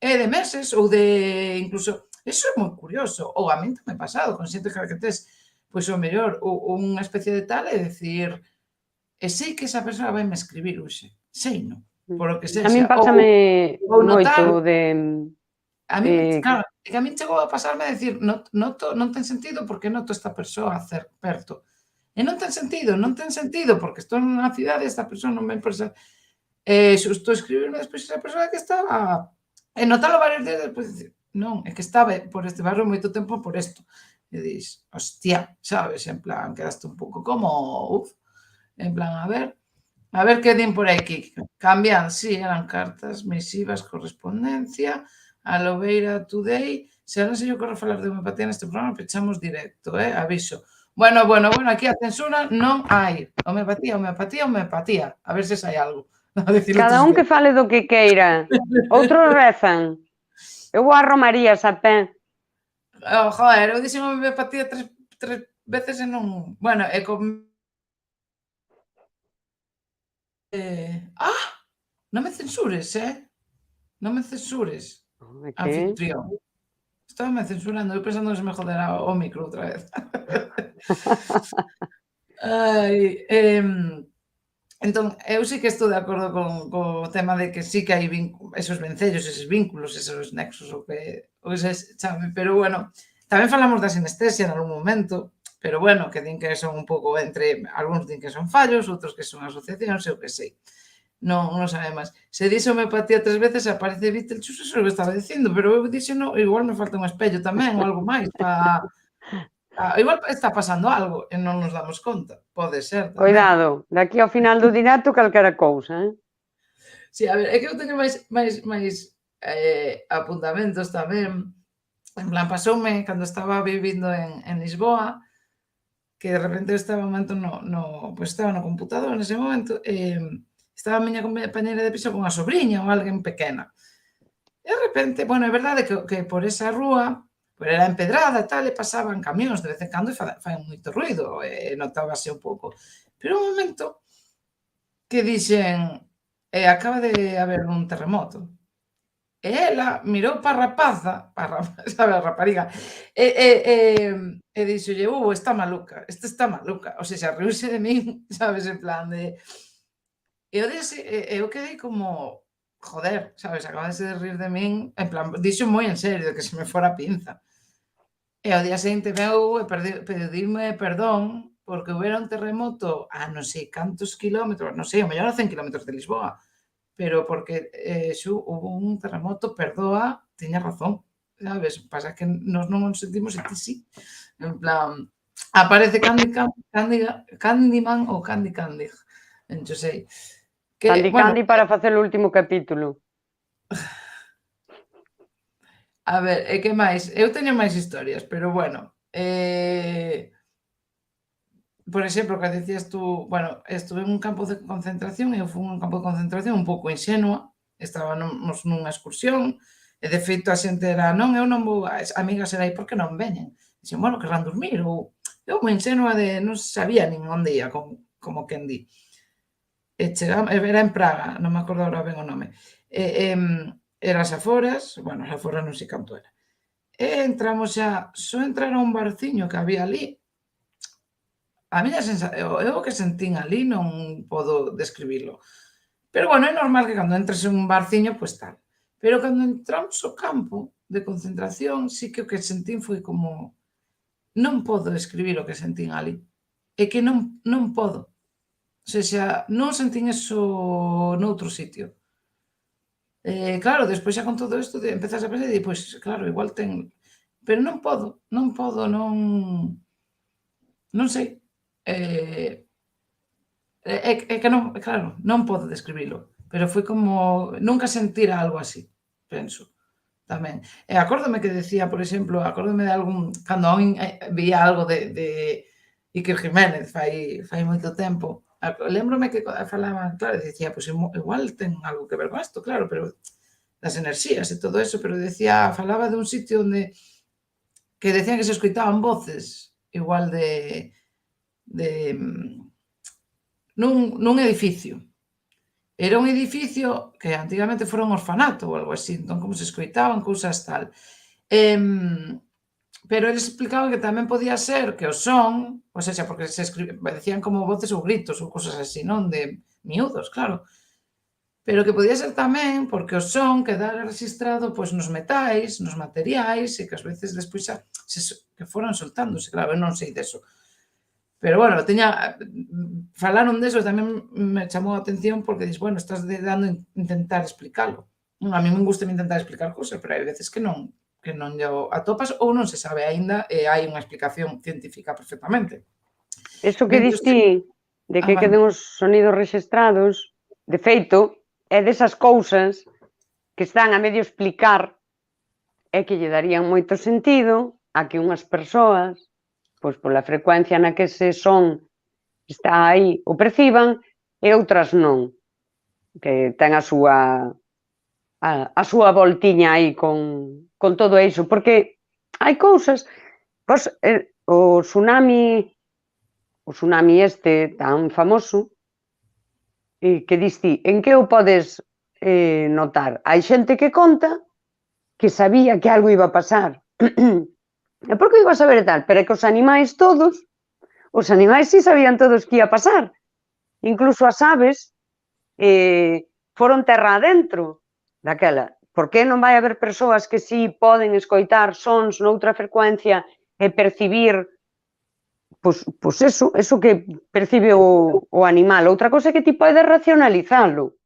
É de meses ou de incluso... Eso é moi curioso. Ou a min tamén pasado, con xente que tes, pois o mellor, unha especie de tal, é dicir, e sei que esa persoa vai me escribir hoxe. Sei, non? Por o que sexa. A min pásame moito de... A mí, claro, que a mí chegou a pasarme a decir, noto, non ten sentido porque noto esta persoa perto. E non ten sentido, porque estou nunha cidade e esta persoa non me presa. Xusto escribirme despois esa persoa que estaba e notalo varios días despois dicir, non, é que estaba por este barrio moito tempo por isto. E dis, hostia, sabes, en plan, quedaste un pouco como, en plan, a ver que din por aquí. Cambian, sí, eran cartas, misivas, correspondencia, a Lobeira Today. Se non se lle ocorre falar de homeopatía neste programa, pechamos directo, aviso. Bueno, aquí a censura non hai. Homeopatía. A ver se sai algo. Cada un que fale do que queira. Outros rezan. Eu vou a romarías a pé. Joder, eu dixen homeopatía tres veces e non... Bueno, e con... Non me censures, non me censures, anfitrión. Estábame censurando, eu pensando que se me jodera o micro outra vez. Ai, entón, eu sí que estou de acordo co tema de que sí que hai esos vencellos, eses vínculos, esos nexos, o que se chame, pero bueno, tamén falamos da sinestesia en algún momento, pero bueno, que din que son un pouco entre, algúns din que son fallos, outros que son asociacións, eu que sei. Non sabe máis. Se dixo homeopatía 3 veces aparece Beetlejuice, eso é o que estaba dicindo, pero eu dixo, igual me falta un espello tamén ou algo máis para... Igual está pasando algo e non nos damos conta. Pode ser tamén. Coidado, daqui ao final do directo calquera cousa, Sí, a ver, é que eu teño máis apuntamentos tamén. En plan, pasoume cando estaba vivindo en Lisboa, que de repente eu estaba un momento estaba no computador nese momento, estaba a miña compañeira de piso con a sobriña ou alguén pequena. E de repente, bueno, é verdade que por esa rúa, pero era empedrada e tal, e pasaban camións de vez en cando e faen moito ruido, e notábase un pouco. Pero un momento que dixen, acaba de haber un terremoto. E ela mirou para a rapaza, sabe, a rapariga, e dixolle, está maluca, esta está maluca. O sea, riuse de min, sabes, en plan de... E eu quedei como, joder, sabes, acabase de rir de min, en plan, dixo moi en serio, que se me fora a pinza. E ao día seguinte veu e pediume perdón porque houbera un terremoto a non sei cantos kilómetros, non sei, o mellor a 100 kilómetros de Lisboa, pero porque hubo un terremoto, perdoa, tiña razón, sabes? Pasa que nos non o sentimos e ti sí. En plan, aparece Candyman ou Candy, non sei. Candy para facer o último capítulo. A ver, e que máis? Eu teño máis historias, pero bueno. Por exemplo, que decías tú, bueno, estuve en un campo de concentración e eu fui un campo de concentración un pouco inxenua, estábamos nunha excursión, e de feito a xente era, non, eu non vou, as amigas era aí porque non veñen. Dixen, bueno, querrán dormir, ou eu moi inxenua de non sabía nin onde ia, como quen di. E chegamos, era en Praga, non me acordo agora ben o nome. Era as aforas, bueno, as aforas non sei canto era. E entramos xa, só entrar a un barciño que había ali. A miña sensación, eu o que sentín ali non podo describilo. Pero bueno, é normal que cando entres en un barciño, pois tal. Pero cando entramos ao campo de concentración, sí que o que sentín foi como, non podo describir o que sentín ali. É que non podo. O sea, non sentín eso noutro sitio. Claro, despois xa con todo isto empezas a pensar e pois claro, igual ten... Pero non podo, non sei. É que non, claro, non podo describilo, pero foi como nunca sentira algo así, penso, tamén. E acórdome que decía, por exemplo, acórdome de algún, cando vía algo de Iker Jiménez fai moito tempo, lembrome que falaban, claro, dicía, pois igual ten algo que ver con isto, claro, pero das enerxías e todo eso, pero decía, falaba de un sitio onde que decían que se escoitaban voces, igual nun edificio. Era un edificio que antigamente fora un orfanato ou algo así, entón como se escoitaban cousas tal. Pero eles explicaban que tamén podía ser que o son, ou seja, porque decían como voces ou gritos ou cousas así, non? De miúdos, claro. pero que podía ser tamén porque o son quedara registrado pois nos metais, nos materiais, e que ás veces despois xa que foran soltándose, claro, eu non sei deso. Pero bueno, falaron deso e tamén me chamou a atención porque dis, bueno, estás dando intentar explicalo. A mí me gusta intentar explicar cousas, pero hai veces que non lle atopas ou non se sabe aínda e hai unha explicación científica perfectamente. Eso que Mentres dis ti, de que vale. queden os sonidos rexistrados, de feito, é desas cousas que están a medio explicar e que lle darían moito sentido a que unhas persoas, pois pola frecuencia na que ese son está aí, o perciban, e outras non, que ten a súa voltiña aí con todo iso, porque hai cousas, pois, o tsunami este tan famoso, que dis ti, en que o podes notar? Hai xente que conta que sabía que algo iba a pasar. E por que iba a saber tal? Pero é que os animais sí sabían todos que ia a pasar. Incluso as aves foron terra adentro daquela. Por que non vai haber persoas que sí poden escoitar sons noutra frecuencia e percibir pois eso que percibe o animal? Outra cosa é que ti podes racionalizalo.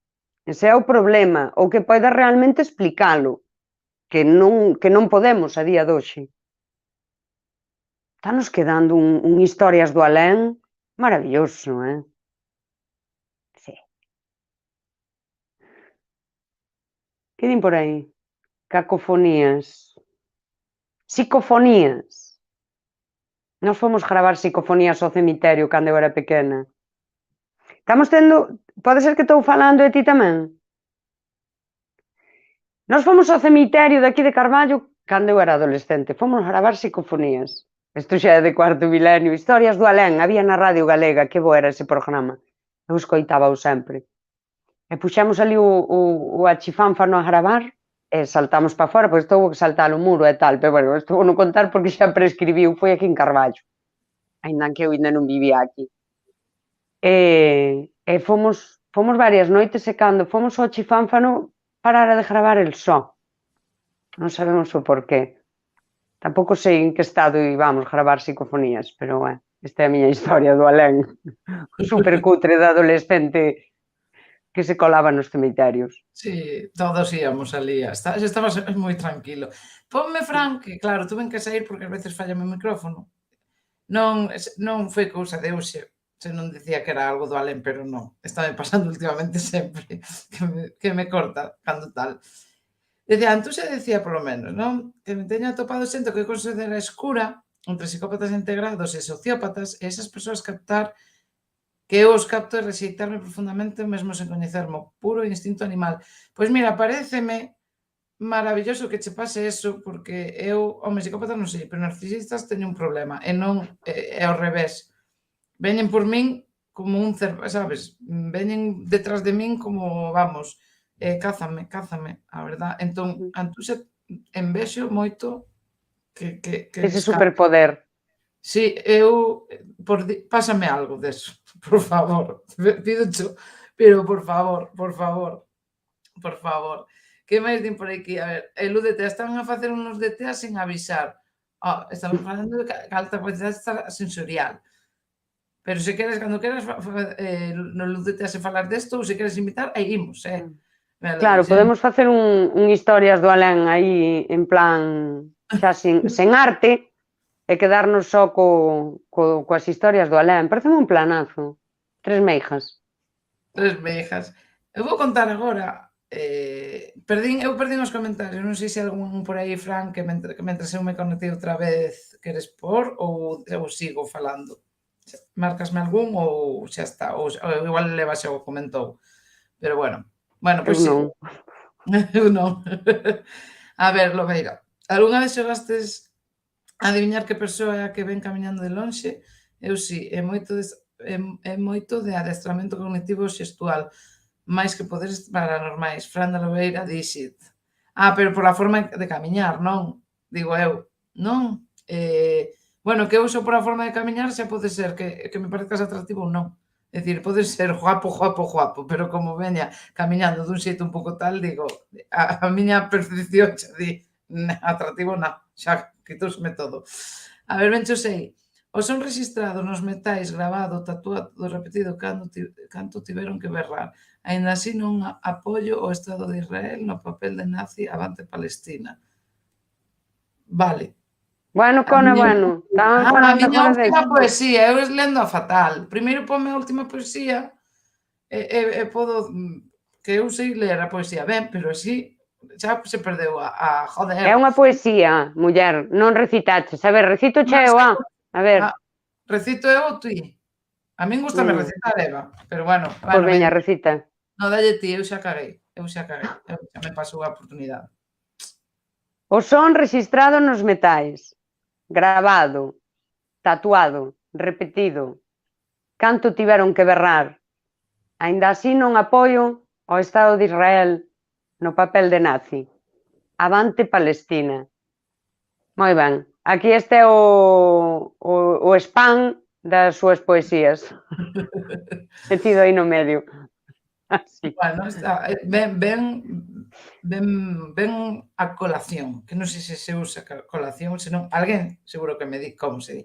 Ese é o problema. Ou que podes realmente explicalo. Que non podemos a día de hoxe. Estános quedando un historias do alén maravilloso, Sí. Que din por aí? Cacofonías. Psicofonías. Nós fomos gravar psicofonías ao cemiterio cando eu era pequena. Estamos tendo... Pode ser que estou falando de ti tamén? Nós fomos ao cemiterio de aquí de Carballo cando eu era adolescente. Fomos gravar psicofonías. Isto xa é de cuarto milenio. Historias do alén. Había na Radio Galega. Que bo era ese programa. Eu escoitábao sempre. E puxemos ali o achifánfano a gravar e saltamos para fora, pois estou que saltar o muro e tal, pero bueno, isto vou non contar porque xa prescribiu, foi aquí en Carballo, ainda que eu ainda non vivía aquí. E fomos varias noites e cando fomos ao achifánfano parara de gravar el só. Non sabemos o porqué. Tampouco sei en que estado íbamos gravar psicofonías, pero esta é a miña historia do alén. Super cutre de adolescente que se colaba nos cementerios. Sí, todos íamos ali. Estabas moi tranquilo. Ponme Fran, que claro, tuven que sair porque ás veces fallame o micrófono. Non foi cousa de hoxe, se non dicía que era algo do alén, pero non. Está pasando últimamente sempre que me corta cando tal. Decía, Antús decía polo menos, non? Que me teña atopado xente que considera escura entre psicópatas integrados e sociópatas e esas persoas captar que eu os capto e rexeitarme profundamente mesmo sen coñecermo, puro instinto animal. Pois mira, paréceme maravilloso que che pase eso, porque eu, psicópatas non sei, pero narcisistas teño un problema, e non é ao revés. Veñen por min como un sabes? Veñen detrás de min como, vamos, cázame, a verdad. Entón, Antús envexo moito que Ese superpoder. Sí, pásame algo deso, por favor, pídocho, pero por favor. Que máis din por aquí? A ver, el UDT, están a facer unos DTA sen avisar. Estamos falando de alta capacidade extrasensorial. Pero se queres, cando queras, no UDT se falar desto, ou se queres invitar, aí imos, Claro, podemos facer un historias do alén aí en plan xa sen arte, e quedarnos só coas historias do alén. Parece un planazo. 3 meijas. 3 meijas. Eu vou contar agora, eu perdín os comentarios, non sei se algún por aí, Fran, que mentre eu me conectei outra vez queres pôr ou eu sigo falando. Márcasme algún ou xa está, ou igual Leva xa o comentou. Pero bueno, pois sigo. Eu non. A ver, Lobeira, algunha vez xogastes adiviñar que persoa é a que ven camiñando de lonxe? Eu si, é moito de adestramento cognitivo xestual, máis que poderes paranormais. Fran de Lobeira, dixit. Pero pola forma de camiñar, non? Digo eu, non? Bueno, que eu uso pola forma de camiñar xa pode ser que me parezcas atractivo ou non. É dicir, podes ser guapo, pero como veña camiñando dun xeito un pouco tal, digo, a miña percepción xa di, atractivo non, xa quitouseme todo. A ver, bencho sei. O son rexistrados nos metais gravado, tatuado, repetido, canto tiveron que berrar. Aínda así non apoio o Estado de Israel no papel de nazi avante Palestina. Vale. Bueno, Cona, bueno, estamos A falando miña agora última desto. poesía, eu lendo a fatal. Primeiro ponme a última poesía e podo, que eu sei ler a poesía ben, pero así xa se perdeu a joder. É unha poesía, muller, non recitaches. A ver, recito che eu, a ver. Recito eu ou ti? A min gustame recitar, Eva, pero bueno. Pois veña, recita. No, dalle ti, eu xa caguei. Eu xa me pasou a oportunidade. O son rexistrado nos metais, gravado, tatuado, repetido, canto tiveron que berrar. Aínda así non apoio ao Estado de Israel no papel de nazi. Avante Palestina. Moi ben. Aquí este é o spam das súas poesías. Metido aí no medio. Así. Bueno, está ben a colación, que non sei se se usa colación, senón alguén seguro que me di como se di.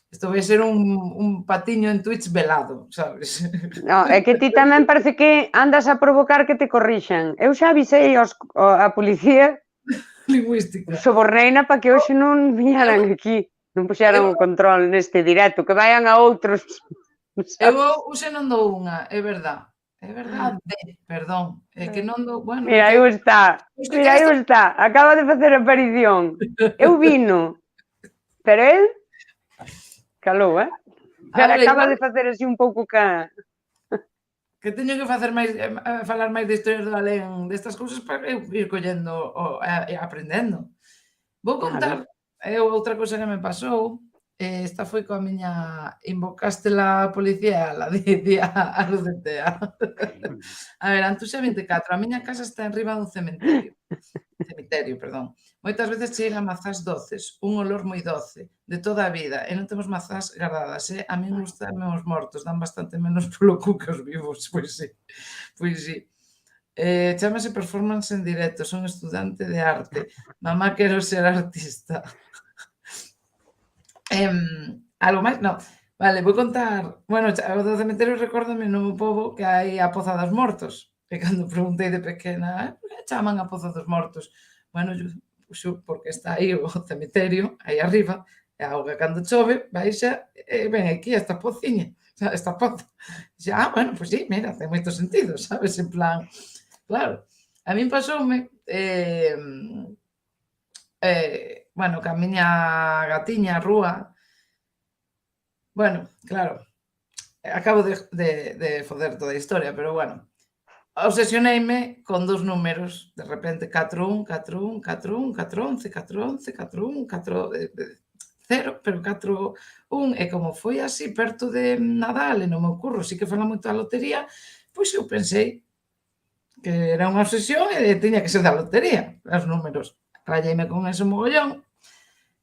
Isto vai ser un patiño en Twitch velado, sabes? No, é que ti tamén parece que andas a provocar que te corrixan. Eu xa avisei a policía Lingüística. soborneina para que hoxe non viñaran aquí, non puxeran o control neste directo, que vayan a outros. Eu hoxe non dou unha, é verdade. É verdade, perdón, é que non dou, bueno... Mira, aí está, acaba de facer aparición. Eu vino, pero el calou, pero acaba de facer así un pouco que teño que facer máis, falar máis de historias do alén destas cousas para eu ir collendo e aprendendo. Vou contar outra cousa que me pasou. Esta foi coa miña invocaste la policía, la dicía a Lucetea. A ver, Antuxa 24, a miña casa está enriba dun cemiterio, perdón. Moitas veces chegan mazás doces, un olor moi doce, de toda a vida, e non temos mazás gardadas, a min gustan os mortos, dan bastante menos polo cu que os vivos, pois sí. Chámase performance en directo, son estudante de arte, mamá quero ser artista. Algo máis? Non. Vale, vou contar... Bueno, o do cemiterio recórdame no meu pobo que hai a Poza dos Mortos. E cando preguntei de pequena, por que chaman a Poza dos Mortos? Bueno, porque está aí o cemiterio, aí arriba, e a auga cando chove, baixa e ven aquí esta pociña, esta poza. Xa, bueno, pois sí, mira, ten moito sentido, sabes? En plan, claro, a min pasoume... bueno, que a miña gatiña, Rúa, bueno, claro, acabo de foder toda a historia, pero bueno, obsesioneime con dos números, de repente 41, 41, 41, 411, 411, 41, 0, pero 41, e como foi así perto de Nadal e no meu curro sí que fala moito da lotería, pois eu pensei que era unha obsesión e tiña que ser da lotería, os números. Rayeime con ese mogollón.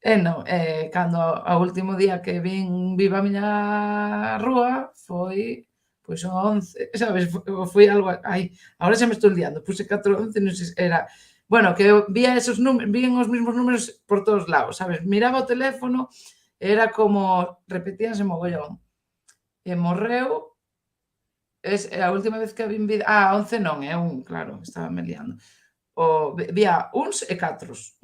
E non, cando o último día que vin viva a miña rúa foi, pois, o 11, sabes, foi algo, ai, agora xa me estou liando, puse 411, non sei se era, bueno, que eu vía esos números, vían os mesmos números por todos lados, sabes, miraba o teléfono, era como, repetíanse mogollón, e morreu, a última vez que a vin vida, 11 non, é un, claro, estaba me liando, vía uns e catros,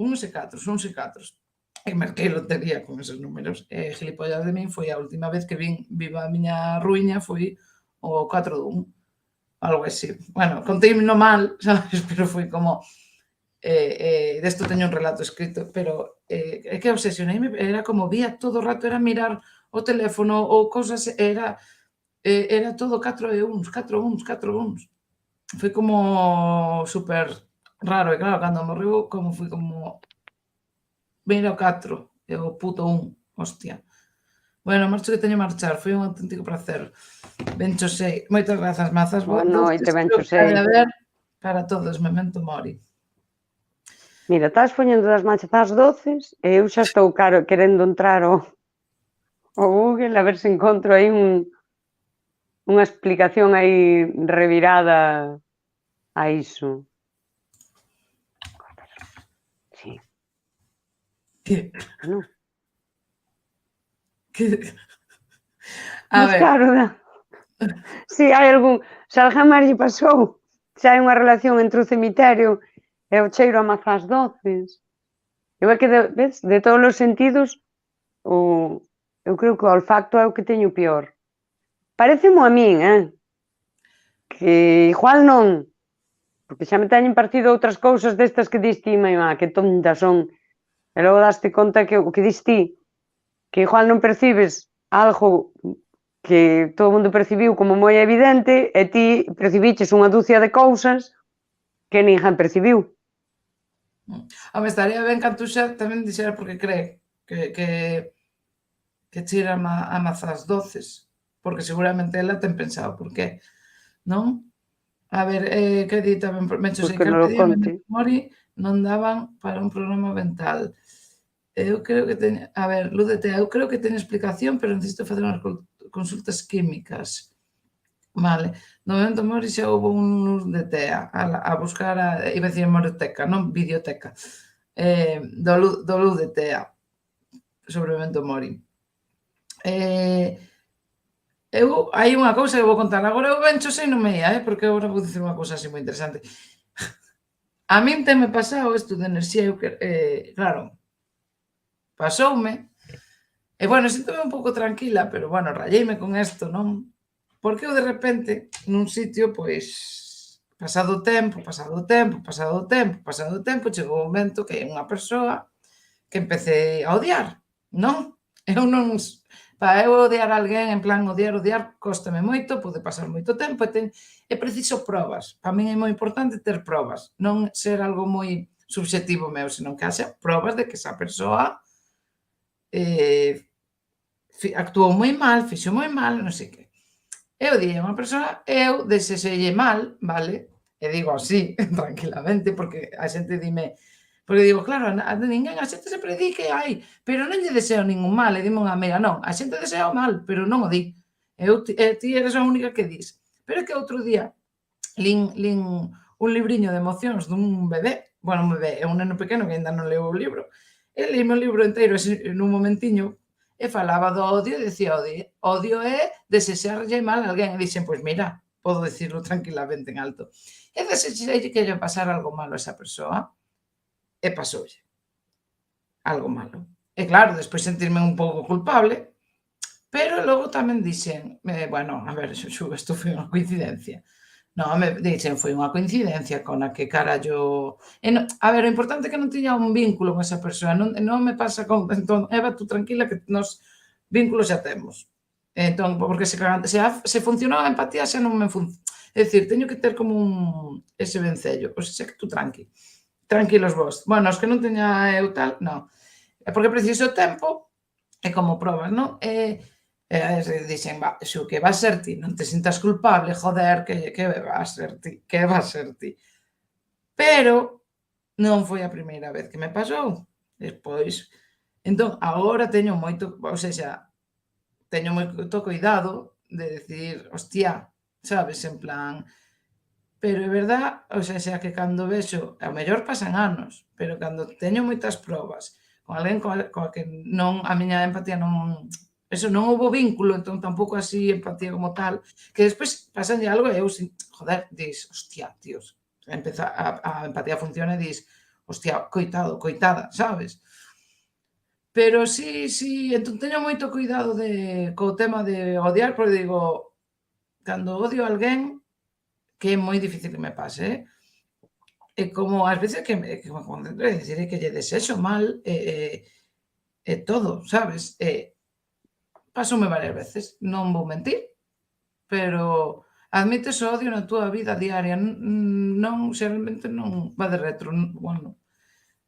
e marquei lotería con esos números. E gilipollas de min foi a última vez que vin viva a miña ruíña, foi o 4 de 1, algo así. Bueno, conteime no mal, sabes, pero foi como... desto teño un relato escrito, pero é que obsesioneime, era como vía todo o rato, era mirar o teléfono ou cosas, era todo 4 e 1, 4 1, 4 1. Foi como super raro, e claro, cando morreu, como foi como... Mira o 4, e o puto 1, hostia. Bueno, marcho que teño que marchar, foi un auténtico placer. Ben chosei. Moitas grazas, mazas. Boa noite, ben chosei. Para todos, memento mori. Mira, estás poñendo das machazás doces e eu xa estou querendo entrar ao Google a ver se encontro aí unha explicación aí revirada a iso. Sí, Que, non? que, a Mas ver, claro, si hai algún... Se alguén máis lle pasou, se hai unha relación entre o cemiterio e o cheiro a mazás doces. Igual que, ves, de todos os sentidos, eu creo que o olfacto é o que teño peor. Parécemo a min, que igual non, porque xa me teñen partido outras cousas destas que dis ti, mamá, que tontas son. E logo daste conta que o que dis ti, que igual non percibes algo que todo o mundo percibiu como moi evidente e ti percibiches unha dúcia de cousas que ninguén percibiu. me estaría ben que a Tuxa tamén dixera porque cree que cheira a mazás doces, porque seguramente ela ten pensado por qué, non? A ver, que di tamén, Mencho Pois sei que non Carpe o Diem e conte. Memento Mori non daban para un programa mental. Eu creo que teño, a ver, Luz de Tea, eu creo que teño explicación, pero necesito facer unhas consultas químicas. Vale, no Memento Mori xa houve un Luz de Tea a buscar iba a dicir hemeroteca, non videoteca, do Luz de Tea sobre o Memento Mori. Hai unha cousa que vou contar agora, eu ben sei non me ia, porque agora vou dicir unha cousa así moi interesante. A min tenme pasado isto de enerxía, claro, pasoume, e bueno, sinto-me un pouco tranquila, pero bueno, rayeime con isto, non? Porque eu de repente, nun sitio, pois, pasado o tempo, chegou un momento que hai unha persoa que empecé a odiar, non? Eu non... Para eu odiar a alguén, en plan odiar, cóstame moito, pode pasar moito tempo, é preciso probas. Para min é moi importante ter probas, non ser algo moi subxetivo meu, senón que haxa probas de que esa persoa actuou moi mal, fixo moi mal, non sei que. Eu odiei a unha persoa, eu desexelle mal, vale? E digo así, tranquilamente, porque a xente dime... Porque digo, claro, a xente sempre di que hai, pero non lle deseo ningún mal, e dime unha amiga, non, a xente desea o mal, pero non o di. Ti eres a única que dis. Pero é que outro día lin un libriño de emocións dun bebé, bueno, un bebé, é un neno pequeno que ainda non leu o libro, e leime o libro inteiro nun momentiño, e falaba do odio, e decía odio é desexarlle mal a alguén, e dixen, pois mira, podo dicirlo tranquilamente en alto, e desexarlle que lle pasara algo malo a esa persoa, e pasoulle algo malo. E claro, despois sentirme un pouco culpable, pero logo tamén dixen, bueno, a ver, isto foi unha coincidencia. Non, me dixen, foi unha coincidencia con a que carallo... a ver, o importante é que non tiña un vínculo con esa persoa, non me pasa con... Entón, Eva, tú tranquila que nos vínculos xa temos. Entón, porque se funcionou a empatía xa non me funciona. É dicir, teño que ter como ese vencello, pois xa que tú tranquilos vos. Bueno, os que non teña eu tal, non. É porque preciso tempo e como probas, non? Dixen, xo que vas ser ti, non te sintas culpable, joder, que vas ser ti. Pero non foi a primeira vez que me pasou. Despois, entón, agora teño moito, ou seja, teño moito cuidado de decir, hostia, sabes, en plan... Pero é verdad, ou seja, que cando vexo, ao mellor pasan anos, pero cando teño moitas probas con alguén coa que non, a miña empatía non, eso, non houbo vínculo, entón tampouco así empatía como tal, que despois pasanlle algo e eu, joder, dis, hostia, tíos, empeza a empatía funciona e dis, hostia, coitado, coitada, sabes? Pero sí, entón teño moito cuidado co tema de odiar, porque digo, cando odio a alguén, que é moi difícil que me pase, e como ás veces que me concentro en dicir que lle desexo mal, e todo, sabes? Pásome varias veces, non vou mentir, pero admites o odio na túa vida diaria, non, xeralmente non va de retro, bueno,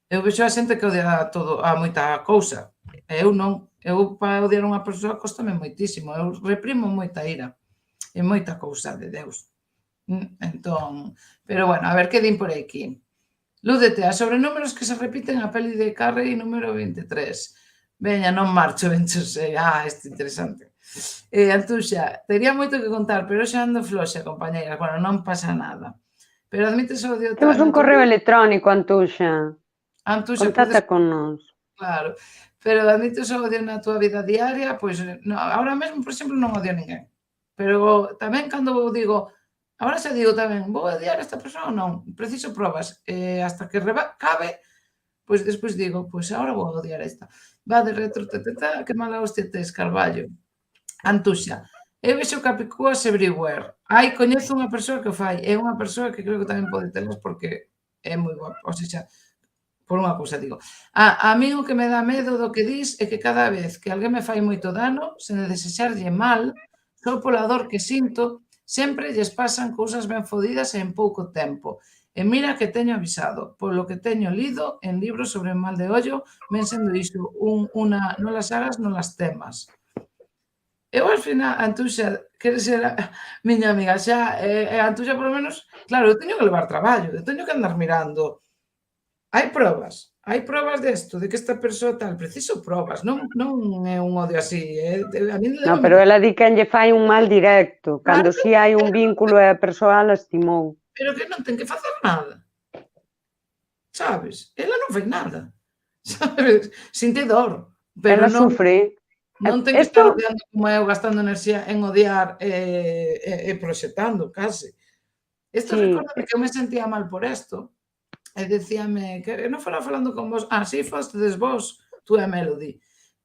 eu vexo a xente que odia todo, a moita cousa, e eu non, eu para odiar unha persoa cóstame moitísimo, eu reprimo moita ira, e moita cousa de Deus. Entón, pero bueno, a ver que din por aquí. Luz de Tea, sobre números que se repiten a peli de Carrey número 23. Veña, non marcho, ben sei. Este interesante. Antuxa, tería moito que contar, pero xa ando floxa, compañeira. Bueno, non pasa nada. Pero admites o odio Temos un na tua correo vida? electrónico, Antuxa. Antuxa, podes... Contacta con nós. Claro. Pero admites o odio na tua vida diaria? Pois, no, ahora mesmo, por exemplo, non odio a ninguén. Pero tamén cando digo, ahora xa digo tamén, vou odiar a esta persoa ou non? Preciso probas. Hasta que cabe, pois despois digo, pois agora vou odiar a esta. Va de retro, que mala hostia tes, Carballo. Antuxa, eu vexo Capicúas everywhere. Coñezo unha persoa que o fai, é unha persoa que creo que tamén pode telas porque é moi guapa, ou seja, por unha cousa digo. A min o que me dá medo do que dis é que cada vez que alguén me fai moito dano, sen desexarlle mal, só pola dor que sinto, sempre lles pasan cousas ben fodidas e en pouco tempo. E mira que teño avisado, polo que teño lido en libros sobre o mal de ollo, ven sendo iso unha non las hagas, non las temas. Eu ao final, Antuxa, queres ser a miña amiga xa, e Antuxa polo menos, claro, eu teño que levar traballo, eu teño que andar mirando. Hai probas desto, de que esta persoa tal, preciso probas, non é un odio así, a min No, lévame pero ela di que lle fai un mal directo, cando claro, si hai un vínculo e a persoa a lastimou. pero que non ten que facer nada, sabes? Ela non fai nada, sabes? Sinte dor, pero Ela non sufre. ten que estar Isto, odiando como eu, gastando enerxía en odiar e proxectando, case. Isto sí, recórdame que eu me sentía mal por isto, e dicíame que non fora falando con vos, si fostedes vos, tú e a Melody,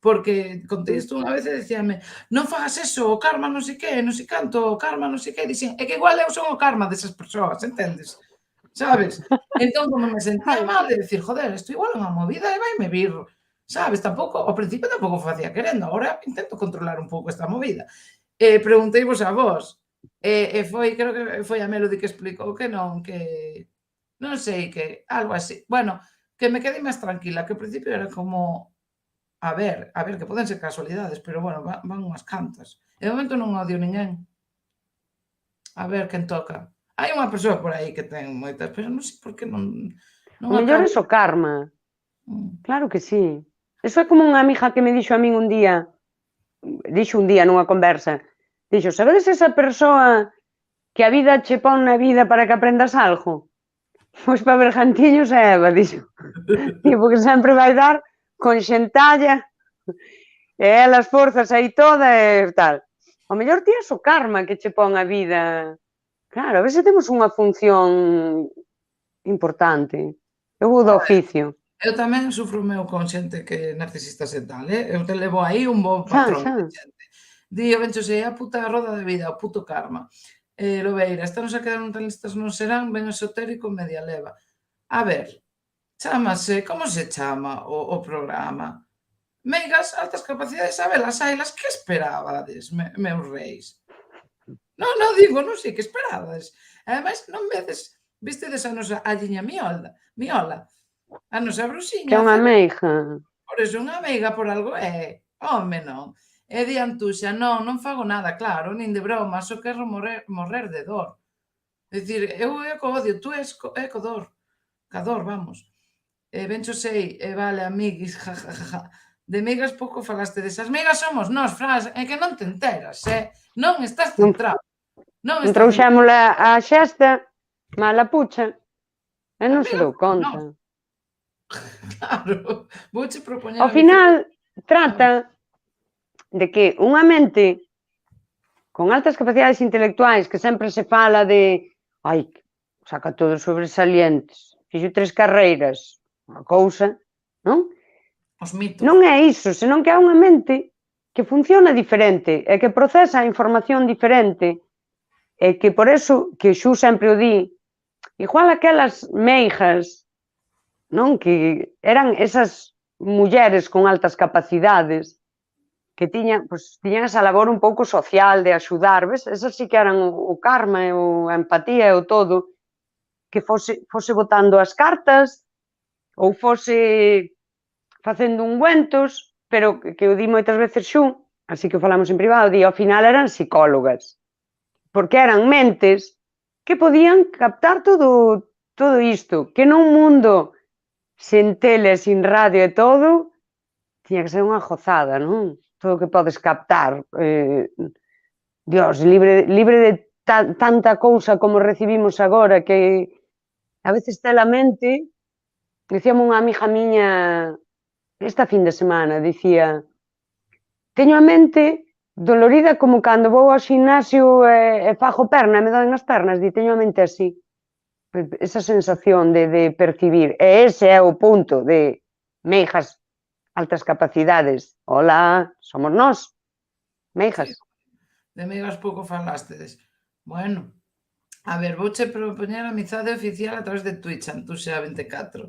porque contei isto unha vez e dicíame, non fagas eso, o karma non sei que, non sei canto, o karma non sei que, dixen, é que igual eu son o karma desas persoas, entendes? Sabes? Entón, como me sentía ai, mal de decir, joder, isto igual é unha movida e vaime vir, sabes? Tampouco, ao principio tampouco o facía querendo, agora intento controlar un pouco esta movida. Pregunteivos a vos, creo que foi a Melody que explicou que non, que non sei que, algo así. Bueno, que me quedei máis tranquila, que ao principio era como, a ver, que poden ser casualidades, pero bueno, van unhas cantas. E de momento non odio ninguén. A ver quen toca. Hai unha persoa por aí que ten moitas, pero non sei por que non o mellor acabo. é o karma. Mm. Claro que sí. Eso é como unha amiga que me dixo a min un día nunha conversa, dixo, sabedes esa persoa que a vida che pon na vida para que aprendas algo? Pois para Bergantiños é Eva, dixo. Tipo que sempre vai dar con xentalla, e ela esforzas aí toda e tal. O mellor ti es o karma que che pon a vida. Claro, a veces temos unha función importante. Eu vou do oficio. Eu tamén sufro o meu con xente que é narcisistas e tal, eu te levo aí un bo Xa, patrón xa. de xente. Di o bencho se a puta roda da vida, o puto karma. Lobeira, esta non se quedaron tan listas non serán, ben esotérico, media leva. A ver, chámase, como se chama o programa? Meigas, altas capacidades, sabelas, hailas, que esperabades, meus reis? Non digo, non sei que esperabades. Ademais, non vistedes a nosa alliña Miola, a nosa Que é bruxiña, unha meiga. por eso unha amiga por algo é. Home, non. E di Antuxa, non fago nada, claro, nin de broma, só quero morrer de dor. É dicir, eu é co odio, tú és co dor. Ca dor, vamos. Bencho sei, vale, amiguis, jajajaja. De migas pouco falaste desas migas somos nós, Fras, é que non te enteras, non estás Non, centrado. Non non estás centrado. trouxémola a xesta, mala pucha, e non se Mira, deu conta. nós, claro, vouche propoñer Ao a mi final, trata de que unha mente con altas capacidades intelectuais que sempre se fala de saca todos sobresalientes, fixo 3 carreiras, unha cousa, non? os mitos. Non é iso, senón que é unha mente que funciona diferente e que procesa a información diferente e que por eso, que Xu sempre o di, igual aquelas meigas, non? Que eran esas mulleres con altas capacidades que tiñan esa labor un pouco social de axudar, ves? Esas sí que eran o karma e a empatía e o todo, que fose botando as cartas ou fose facendo ungüentos, pero que o di moitas veces Xu, así que falamos en privado, di, ao final eran psicólogas, porque eran mentes que podían captar todo isto, que nun mundo sen tele, sin radio e todo, tiña que ser unha gozada, non? todo o que podes captar. Dios, libre de tanta cousa como recibimos agora, que a veces te la mente. Dicíame unha amiga miña esta fin de semana, dicía, teño a mente dolorida como cando vou ao ximnasio e fago perna, me doen as pernas, teño a mente así. Esa sensación de percibir. E ese é o punto de meigas, altas capacidades. Hola, somos nós, meigas. De meigas pouco falástedes. Bueno, a ver, vouche propoñer a amizade oficial a través de Twitch, Antuxa24.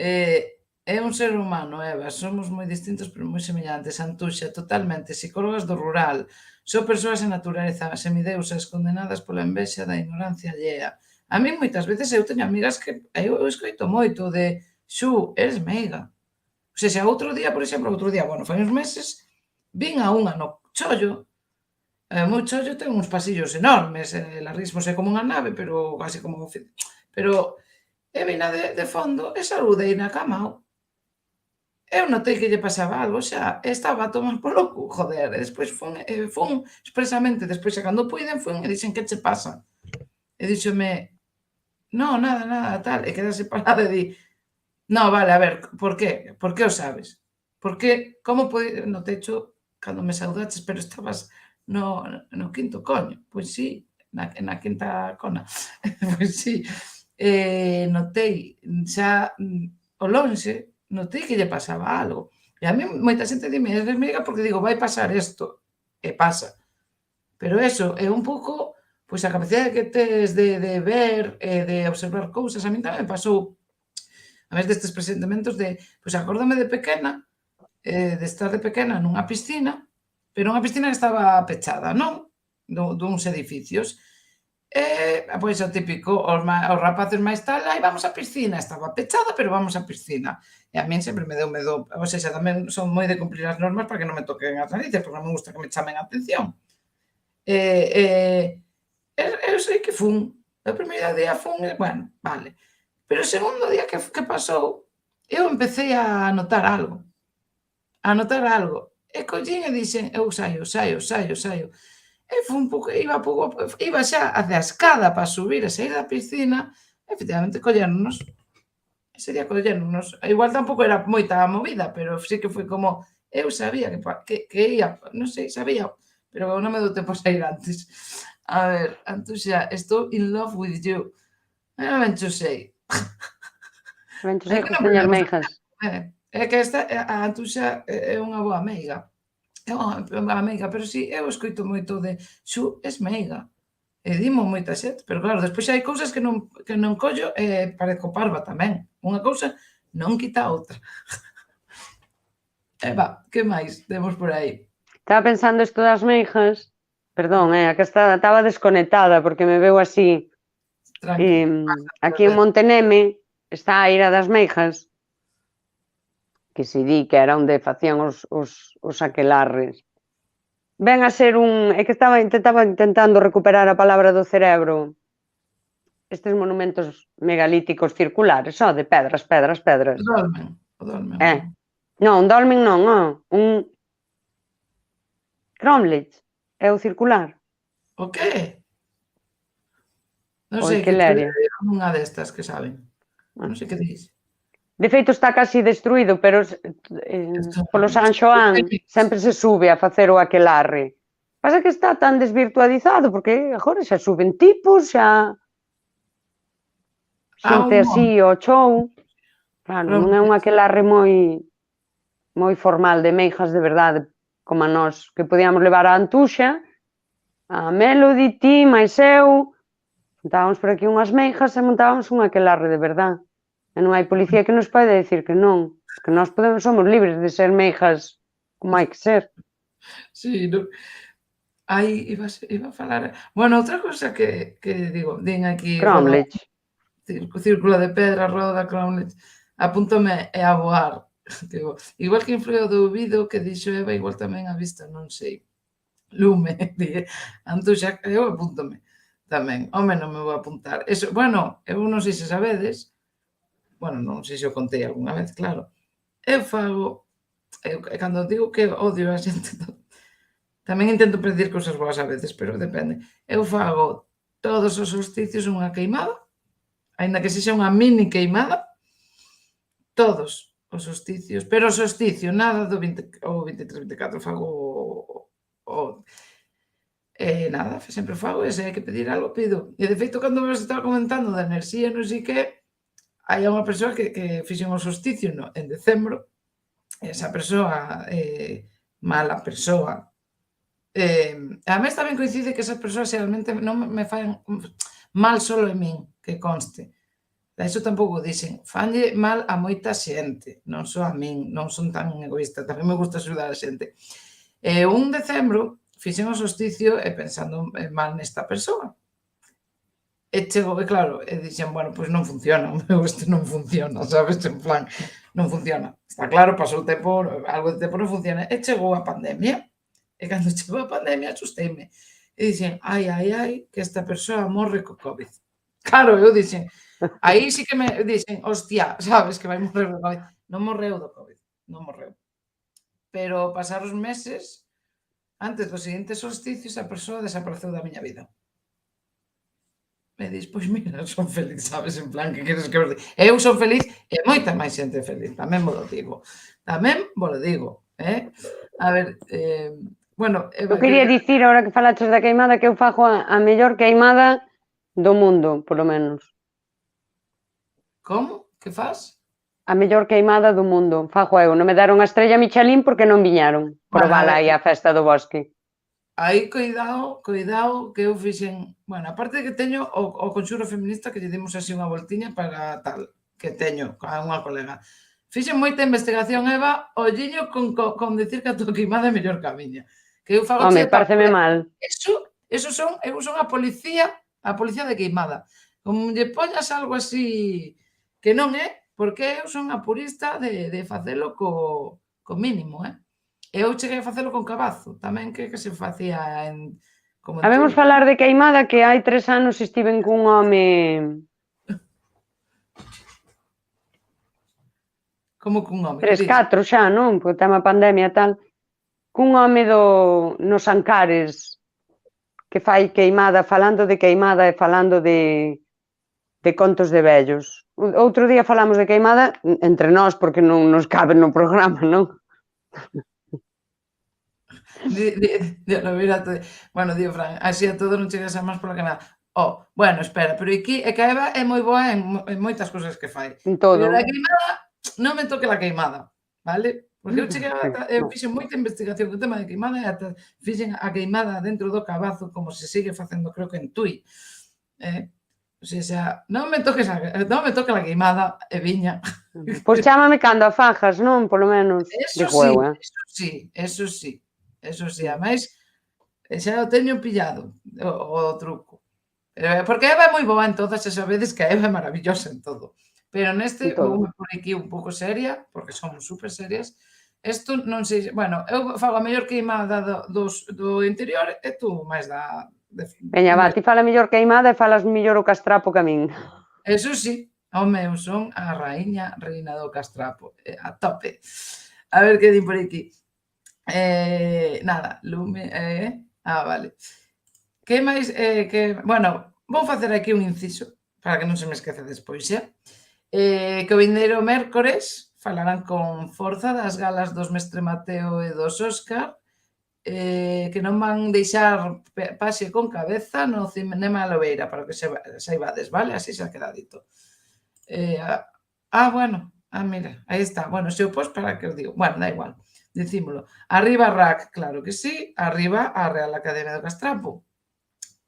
É un ser humano, Eva, somos moi distintos pero moi semellantes. Antuxa, totalmente, psicólogas do rural. Só persoas en natureza, semideusas, condenadas pola envexa da ignorancia allea. A mí moitas veces eu teño amigas que eu escoito moito de Xu, eres meiga. O sea, outro día, por exemplo, bueno, fai uns meses, vin a unha no chollo. O meu chollo ten uns pasillos enormes, larguísimos, é como unha nave, pero casi como... Pero vina de fondo e saludei na cama. Eu notei que lle pasaba algo xa, estaba a tomar polo cu, joder, e despois fun expresamente, despois cando puiden, fun e dixen, que che pasa? E díxome, no, nada, nada, tal, e quedase parada e di, no, vale, a ver, por qué? Por que o sabes? Por que, como pode, no techo, cando me saudaches, pero estabas no quinto coño? Pois sí, na quinta cona. Pois sí, notei xa o lonxe, notei que lle pasaba algo. E a mí moita xente dime, eres meiga porque digo, vai pasar isto. E pasa. Pero eso é un pouco, pois a capacidade que tes de ver e de observar cousas. A mí tamén pasou, a vez destes presentamentos de, pois acórdame de pequena, de estar de pequena nunha piscina, pero unha piscina que estaba pechada, non? Duns edificios. Pois o típico, os rapaces máis tal, aí vamos á piscina, estaba pechada, pero vamos á piscina. E a min sempre me deu medo, ou seja, tamén son moi de cumplir as normas para que non me toquen as narices, porque non me gusta que me chamen a atención. Eu sei que fun, o primeiro día fun, bueno, vale. Pero o segundo día que pasou, eu empecé a notar algo. E collín e dixen, eu saio. E foi un pouco, iba xa hacia a escada para subir e sair da piscina, efectivamente colléronnos. Ese día colléronnos. Igual tampouco era moita movida, pero sí que foi como, eu sabía que ia, non sei, sabía, pero non me deu tempo a sair antes. A ver, Antuxa, estou in love with you. Eu ben cho sei. Ben cho sei que teñas meigas. É que esta, a Antuxa é unha boa amiga. É unha amiga, pero si, eu escoito moito de Xu, es meiga. E dimo moita xente, pero claro, despois hai cousas que non collo e parezco parva tamén. Unha cousa non quita a outra. Eva, que máis temos por aí? Estaba pensando isto das meigas, perdón, que estaba desconectada porque me veu así. Aquí en Monteneme está a Ira das Meigas, que se di que era onde facían os aquelarres. Ven a ser é que estaba intentando recuperar a palabra do cerebro, estes monumentos megalíticos circulares, só de pedras. O dolmen. Non, un dolmen non, un cromlech, é o circular. O que? Non O sei, que Aquelaria. unha destas que saben. Non sei que dis. De feito está casi destruído, pero polo San Xoán sempre se sube a facer o aquelarre. Pasa que está tan desvirtualizado, porque agora xa suben tipos, xa xente así ao chou. Claro, non é un aquelarre moi formal de meigas de verdade, como a nós, que podíamos levar a Antuxa, a Melody, ti, máis eu, montábamos por aquí unhas meigas e montábamos un aquelarre de verdade. E non hai policía que nos pode dicir que non, que nós somos libres de ser meigas como hai que ser. Sí, non. Iba a falar... Bueno, outra cosa que digo, din aquí... Cromlech. Círculo de pedra, roda, cromlech. Apúntome e a voar. Igual que influíu do ouvido que dixo Eva, igual tamén a vista, non sei. Lume, Antuxa, eu apúntome tamén. Home, non me vou apuntar. Eso, bueno, eu non sei se sabedes, bueno, non sei se o contei algunha vez, claro. Eu fago cando digo que odio a xente, tamén intento pedir cousas boas a veces, pero depende. Eu fago todos os solsticios unha queimada, aínda que sexa unha mini queimada, todos os solsticios, pero o solsticio, nada do 20 ou 23, 24, fago nada, sempre fago, e se hai que pedir algo, pido. E de feito, cando vos estaba comentando da enerxía, non sei que, hai unha persoa que fixen o solsticio en decembro, e esa persoa, mala persoa, a mí tamén coincide que esas persoas realmente non me fan mal solo en min, que conste. Iso tampouco dixen, fanlle mal a moita xente, non só a min, non son tan egoísta, tamén me gusta axudar a xente. Un decembro fixen o solsticio e pensando mal nesta persoa. E chegou, e claro, e dixen, bueno, pois non funciona, o meu non funciona, sabes, en plan, non funciona. Está claro, pasou o tempo, algo de tempo non funciona, e chegou a pandemia. E cando chegou a pandemia, asusteime. E dixen, ai, que esta persoa morre co COVID. Claro, eu dixen, aí sí que me dixen, hostia, sabes, que vai morrer do COVID. Non morreu do COVID, non morreu. Pero pasar os meses, antes do seguinte solsticio, esa persoa desapareceu da miña vida. E dis, pois mira, son feliz, sabes, en plan, que queres que vos diga? Eu son feliz e moita máis xente feliz, tamén vos lo digo. Tamén vos lo digo, A ver, bueno, Eu quería dicir, agora que falaches da queimada, que eu fago a mellor queimada do mundo, polo menos. Como? Que faz? A mellor queimada do mundo, fago eu. Non me deron a estrella Michelin porque non viñaron probala aí a festa do bosque. Aí, coidado, que eu fixen... Bueno, aparte de que teño o conxuro feminista que lle dimos así unha voltiña para tal, que teño a unha colega. Fixen moita investigación, Eva, olliño con decir que a tua queimada é mellor que a miña. Que eu fago... Home, pareceme mal. Eu son a policía de queimada. Como lle poñas algo así que non é, porque eu son a purista de facelo co mínimo, Eu cheguei a facelo con cabazo, tamén que se facía en... Habemos falar de queimada que hai 3 anos estiven cun home... Como cun home? 3, 4 xa, non? Porque tema pandemia e tal. Cun home nos Ancares que fai queimada, falando de queimada e falando de contos de vellos. Outro día falamos de queimada entre nós porque non nos cabe no programa, non? Bueno, digo, Fran, así a todo non chegas a máis pola queimada. Bueno, espera, pero aquí é que a Eva é moi boa en moitas cousas que fai. En todo. Pero a queimada, non me toque la queimada, vale? Porque eu cheguei eu fixen moita investigación co tema de queimada e ata fixen a queimada dentro do cabazo como se sigue facendo, creo que en Tui. O sea, non me toque la queimada e viña. Pois chámame cando a fajas, non? Polo menos. Eso sí. Ademais, xa o teño pillado, o truco. Porque Eva é moi boa en todas, e sabedes que a Eva é maravillosa en todo. Pero neste, voume por aquí un pouco seria, porque somos super serias. Isto non sei... Bueno, eu fago a mellor queimada do interior e tú máis da... Veña, va, ti fala mellor queimada e falas mellor o castrapo que a min. Eso sí, home, eu son a reina do castrapo, a tope. A ver que di por aquí. Nada, lume... vale. Que máis... bueno, vou facer aquí un inciso, para que non se me esquece despois, que o vindeiro mércores falarán con forza das galas dos Mestre Mateo e dos Óscar, que non van deixar pase con cabeza no Cinema Lobeira, para que saibades, vale? Así xa queda dito. Bueno, mira, aí está. Bueno, se o pos, para que os digo. Bueno, da igual, dicímolo. Arriba RAC, claro que sí, arriba a Real Academia do Castrapo.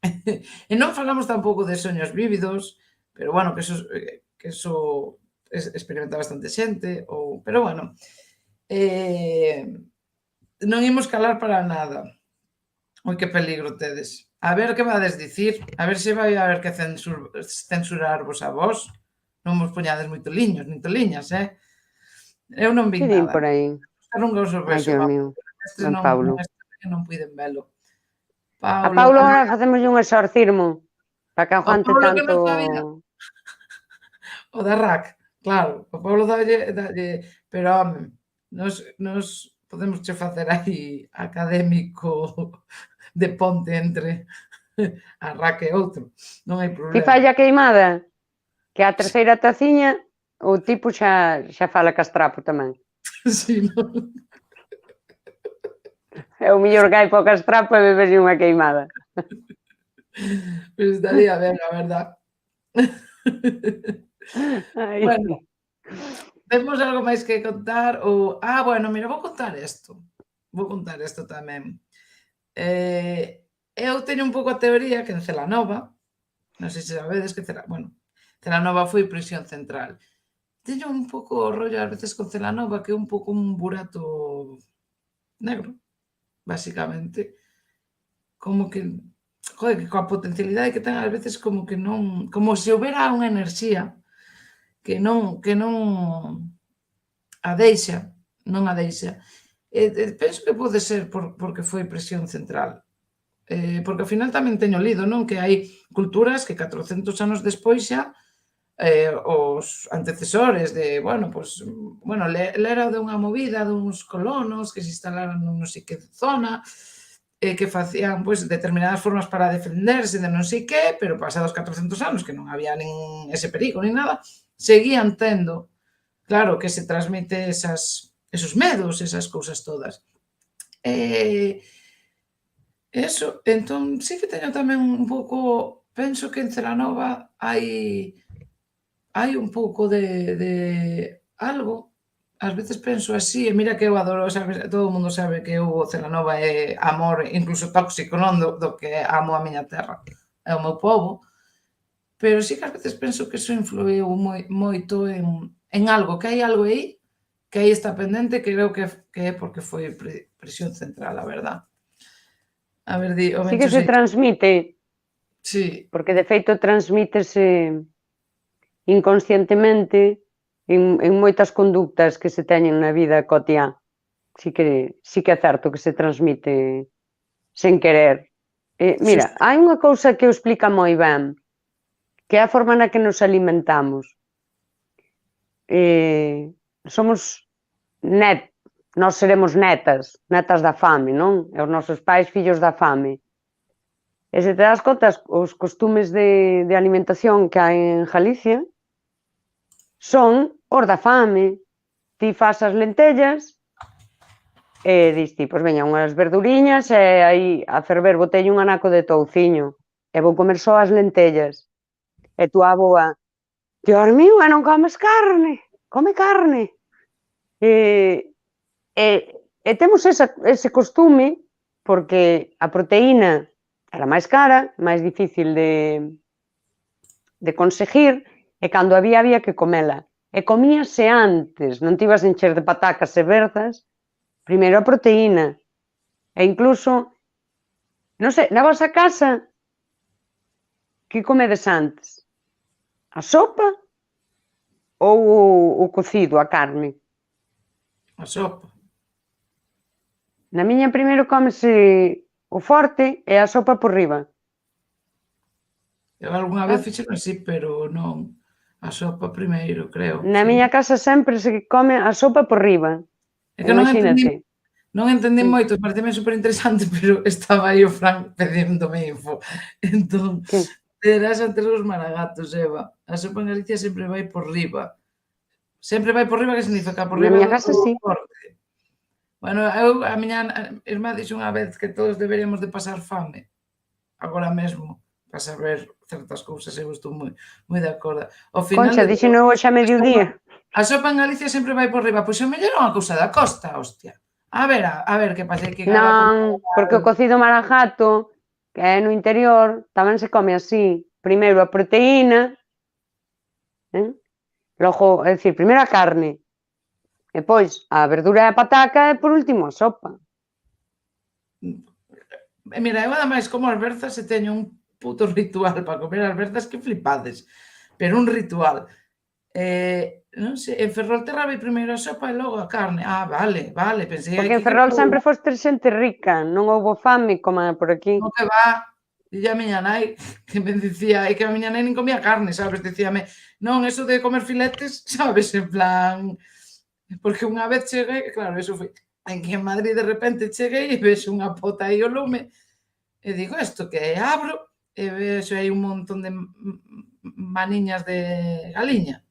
E non falamos tampouco de Soños Vívidos, pero bueno, que eso experimenta bastante xente, pero bueno, non imos calar para nada. Oi, que peligro tedes. A ver que vades dicir, a ver se vai haber que censurarvos a vos. Non vos poñades moito liños, nin toliñas, Eu non vi nada. Que din por aí? Non gozo vexo. Ai, Dios mío, don Paulo. Non puiden velo. A Paulo agora facemoslle un exorcismo para que aguante tanto... O da RAC, claro. O Paulo dalle... Pero, home, Nos podemos che facer aí académico de ponte entre a raca e outro, non hai Ti problema. falla queimada, que a terceira taciña o tipo xa fala castrapo tamén. Sí, non? É o mellor gai para o castrapo e bebese unha queimada. Pois estaría ben, a verdad. Ai. Bueno, temos algo máis que contar ou... bueno, mira, vou contar isto. Vou contar isto tamén. Eu teño un pouco a teoría que en Celanova, non sei se sabedes que Celanova foi prisión central. Teño un pouco o rollo ás veces con Celanova que é un pouco un burato negro, basicamente. Como que, joder, que coa potencialidade que ten ás veces como que non, como se houbera unha enerxía que non a deixa, non a deixa. Penso que pode ser porque foi presión central. Porque ao final tamén teño lido, non? Que hai culturas que 400 anos despois xa os antecesores de, lera de unha movida duns colonos que se instalaron non sei que zona, que facían determinadas formas para defenderse de non sei que, pero pasados 400 anos, que non había nin ese perigo nin nada, seguían tendo, claro, que se transmite esos medos, esas cousas todas. Eso, entón, sí que teño tamén un pouco, penso que en Celanova hai un pouco de algo, ás veces penso así, e mira que eu adoro, sabes, todo o mundo sabe que eu o Celanova é amor, incluso tóxico, non, do que amo a miña terra e o meu pobo, pero sí que ás veces penso que iso influiu moito en algo, que hai algo aí, que aí está pendente, que creo que é porque foi prisión central, a verdad. A ver, di, o Sí que Bencho se transmite, Sí, porque de feito transmítese inconscientemente en moitas conductas que se teñen na vida cotiá. Sí que é certo que se transmite sen querer. sí, Mira, hai unha cousa que o explica moi ben, que é a forma na que nos alimentamos. Somos nós seremos netas da fame, non? E os nosos pais fillos da fame. E se te das conta, os costumes de alimentación que hai en Galicia son os da fame. Ti fas as lentellas e dis ti, pois veña, unhas verduriñas e aí a ferver botei un anaco de touciño e vou comer só as lentellas. E tú a boa, Dios mío, e non comes carne, come carne. E temos ese costume porque a proteína era máis cara, máis difícil de conseguir, e cando había que comela. E comíase antes, non te ibas a encher de patacas e verzas, primeiro a proteína. E incluso, non sei, na vosa casa, que comedes antes? A sopa ou o cocido, a carne? a sopa. Na miña primeiro cómese o forte e a sopa por riba. Eu algunha vez fixen así, pero non. A sopa primeiro, creo. Na Sí. miña casa sempre se come a sopa por riba. É que Imagínate. non entendín moito, pareceme superinteresante, pero estaba aí o Fran pedíndome info. Entón, Que? terás antes os maragatos, Eva. A sopa en Galicia sempre vai por riba. Sempre vai por riba, que significa por Na riba miña do casa sí. corte. Bueno, a miña irmá dixo unha vez que todos deberíamos de pasar fame agora mesmo para saber certas cousas, eu estou moi de acordo. Ao final Concha, de todo, dixeno hoxe a mediodía. a sopa en Galicia sempre vai por riba, pois o mellor é unha cousa da costa, hostia. A ver que pasa que Non, porque o cocido maragato, que é no interior, tamén se come así. Primeiro a proteína, logo, é dicir, primeiro a carne, depois a verdura e a pataca e por último a sopa. Mira, eu ademais como as berzas e teño un puto ritual para comer as berzas que flipades, pero un ritual. Non sei, en Ferrolterra vai primeiro a sopa e logo a carne. Vale, pensei Porque aquí en Ferrol sempre foste xente rica, non houbo fame como por aquí. non que va, dille a miña nai, que me dicía, é que a miña nai nin comía carne, sabes, dicíame, non, eso de comer filetes, sabes, en plan, Porque unha vez cheguei, claro, eso foi aquí en Madrid, de repente cheguei e vexo unha pota aí ao lume e digo, isto que é? Abro e vexo aí un montón de maniñas de galiña.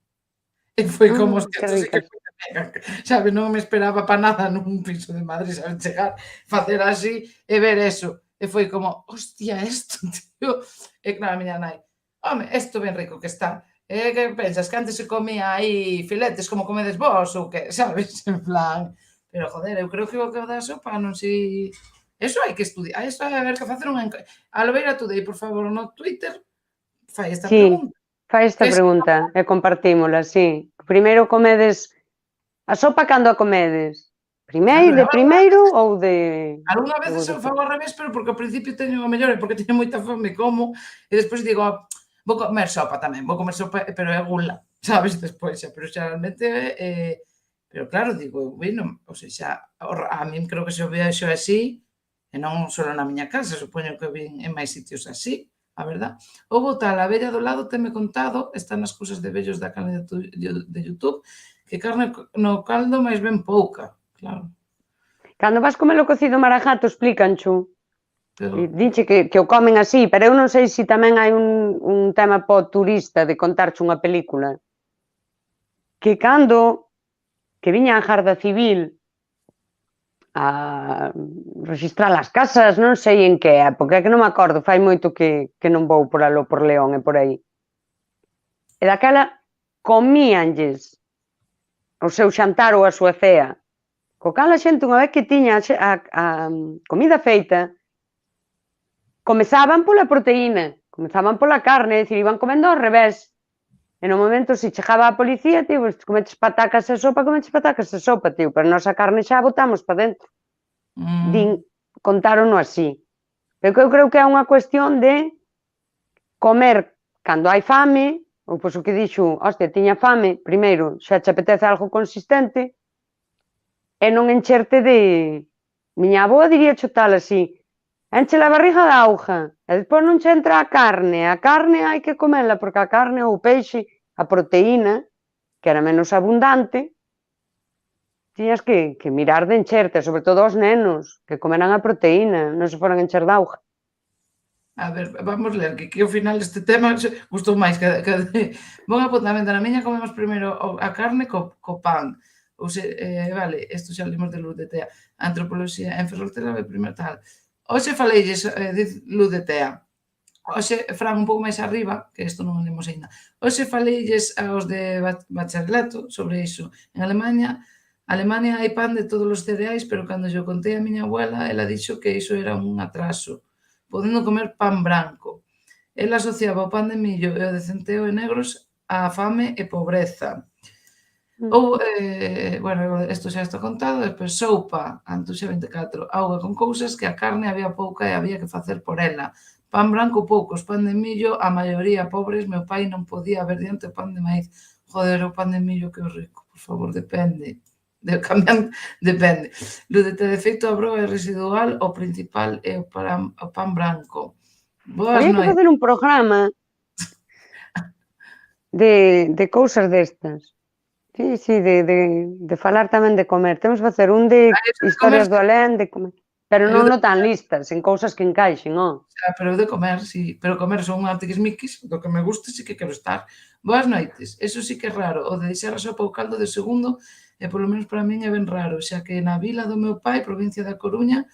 E foi como, hostia, Que isto sí que ricas. foi de mega, sabes, non me esperaba para nada nun piso de Madrid, sabes, chegar, facer así e ver eso. E foi como, hostia, isto, tío. E claro, a miña nai, home, isto ben rico que está. Que pensas, que antes se comía aí filetes como comedes vós ou que, sabes, en plan. Pero, joder, eu creo que o que da sopa non sei... Eso hai que estudiar, eso hai haber que facer unha... Albeira Today, por favor, no Twitter, fai esta Sí, pregunta. fai esta Que se pregunta e compartímola, sí. Primeiro comedes a sopa cando a comedes? Claro, De primeiro ou de algunha veces eu segundo? fago ao revés, pero porque ao principio teño o mellor, é porque teño moita fome, como, e despois digo, vou comer sopa tamén, vou comer sopa, pero é gula, sabes, despois xa, pero xeralmente, pero claro, digo, bueno, o sea, a min creo que se o vexo así, e non só na miña casa, supoño que vin en máis sitios así, a verdad. Houbo tal, a vella do lado teme contado, está nas cousas de vellos da canle de YouTube, que carne no caldo máis ben pouca, claro. Cando vas comer o cocido marajato explícancho. Pero, Dinche que o comen así, pero eu non sei se tamén hai un tema po turista de contarche unha película. Que cando que viña a Garda Civil a rexistrar as casas, non sei en que época, que non me acordo, fai moito que non vou por aló, por León e por aí. E daquela comíanlles o seu xantar ou a súa cea. Co cal a xente, unha vez que tiña a comida feita, comezaban pola proteína, comezaban pola carne, é dicir, iban comendo ao revés. E no momento, se chegaba a policía, tío, pues, cometes patacas e sopa, tío, pero nós a carne xa a botamos para dentro. Din, contárono así. Pero que eu creo que é unha cuestión de comer cando hai fame, ou pois o que dixo, hostia, tiña fame, primeiro, xa che apetece algo consistente, e non encherte de... Miña avoa diría tal así, enche a barriga de auga, e despois non che entra a carne hai que comela, porque a carne ou o peixe, a proteína, que era menos abundante, tiñas que mirar de encherte, sobre todo aos nenos, que comeran a proteína, non se foran encher de auga. a ver, vamos ler, que ao final este tema gustou máis que bon apuntamento. Na miña comemos primeiro a carne co pan. Ou se, vale, isto xa lemos de Luz de Tea. Antropoloxía en Ferrolterra, primeiro tal. Hoxe faleilles, diz Luz de Tea. Hoxe, Fran, un pouco máis arriba, que isto non o lemos aínda. Hoxe faleilles aos de bacharelato sobre iso. En Alemania hai pan de todos os cereais, pero cando yo contei a miña abuela, ela dixo que iso era un atraso, podendo comer pan branco. Ela asociaba o pan de millo e o de centeo e negros á fame e pobreza. Ou, bueno, isto xa está contado, despois soupa, Antuxa 24, auga con cousas que a carne había pouca e había que facer por ela. Pan branco poucos, pan de millo, a maioría pobres, meu pai non podía ver diante o pan de maíz. Joder, o pan de millo que é rico, por favor, depende. Depende. De feito, a broa é residual, o principal é o pan branco. Boas Había que noites. facer un programa de cousas destas. Sí, sí, de falar tamén de comer. Temos que facer un de historias do alén, de comer. Pero non no tan listas, en cousas que encaixen, ó. Pero de comer, sí. Pero comer son unha tiquismiquis, do que me gusta sí que quero estar. Boas noites. Eso sí que é raro. O de deixar a sopa ou caldo de segundo, e polo menos para min é ben raro, xa que na vila do meu pai, provincia da Coruña,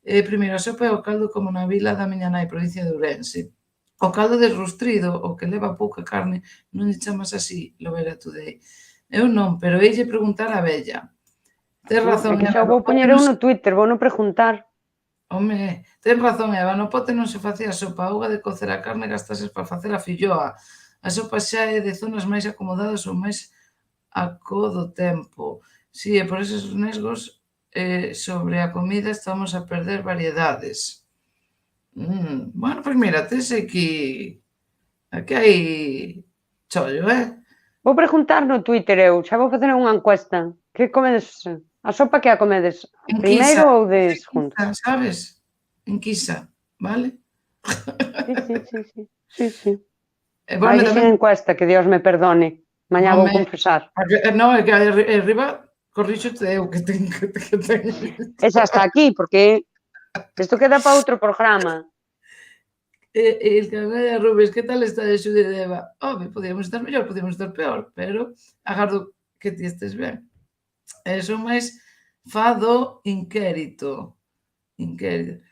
primeiro a sopa e o caldo como na vila da miña nai, provincia de Ourense. O caldo desrustrido, o que leva pouca carne, non lle chamas así, Lobera Today. Eu non, pero eille preguntar á vella. Tes razón, É que xa o vou poñer eu no Twitter, vou non preguntar. Home, ten razón, Eva, no pote non se facía sopa, a auga de cocer a carne gastases para facer a filloa. A sopa xa é de zonas máis acomodadas ou máis a co do tempo. Si, e por eses nesgos sobre a comida estamos a perder variedades. Bueno, pois mira, tes aquí hai chollo, Vou preguntar no Twitter eu, xa vou facer unha encuesta. Que comedes? A sopa que a comedes? Primeiro ou de segundo? Sabes? Enquisa, vale? Sí. Bueno, Vai dixen encuesta, que Dios me perdone. Mañá vou confesar. Non, é que arriba corríxote eu que ten. Esa está aquí, porque isto queda para outro programa. El canalla Rubens, que tal está de Xude de Eva? Home, podíamos estar mellor, podíamos estar peor, pero agardo que ti estes ben. Son máis fado inquérito. Inquérito,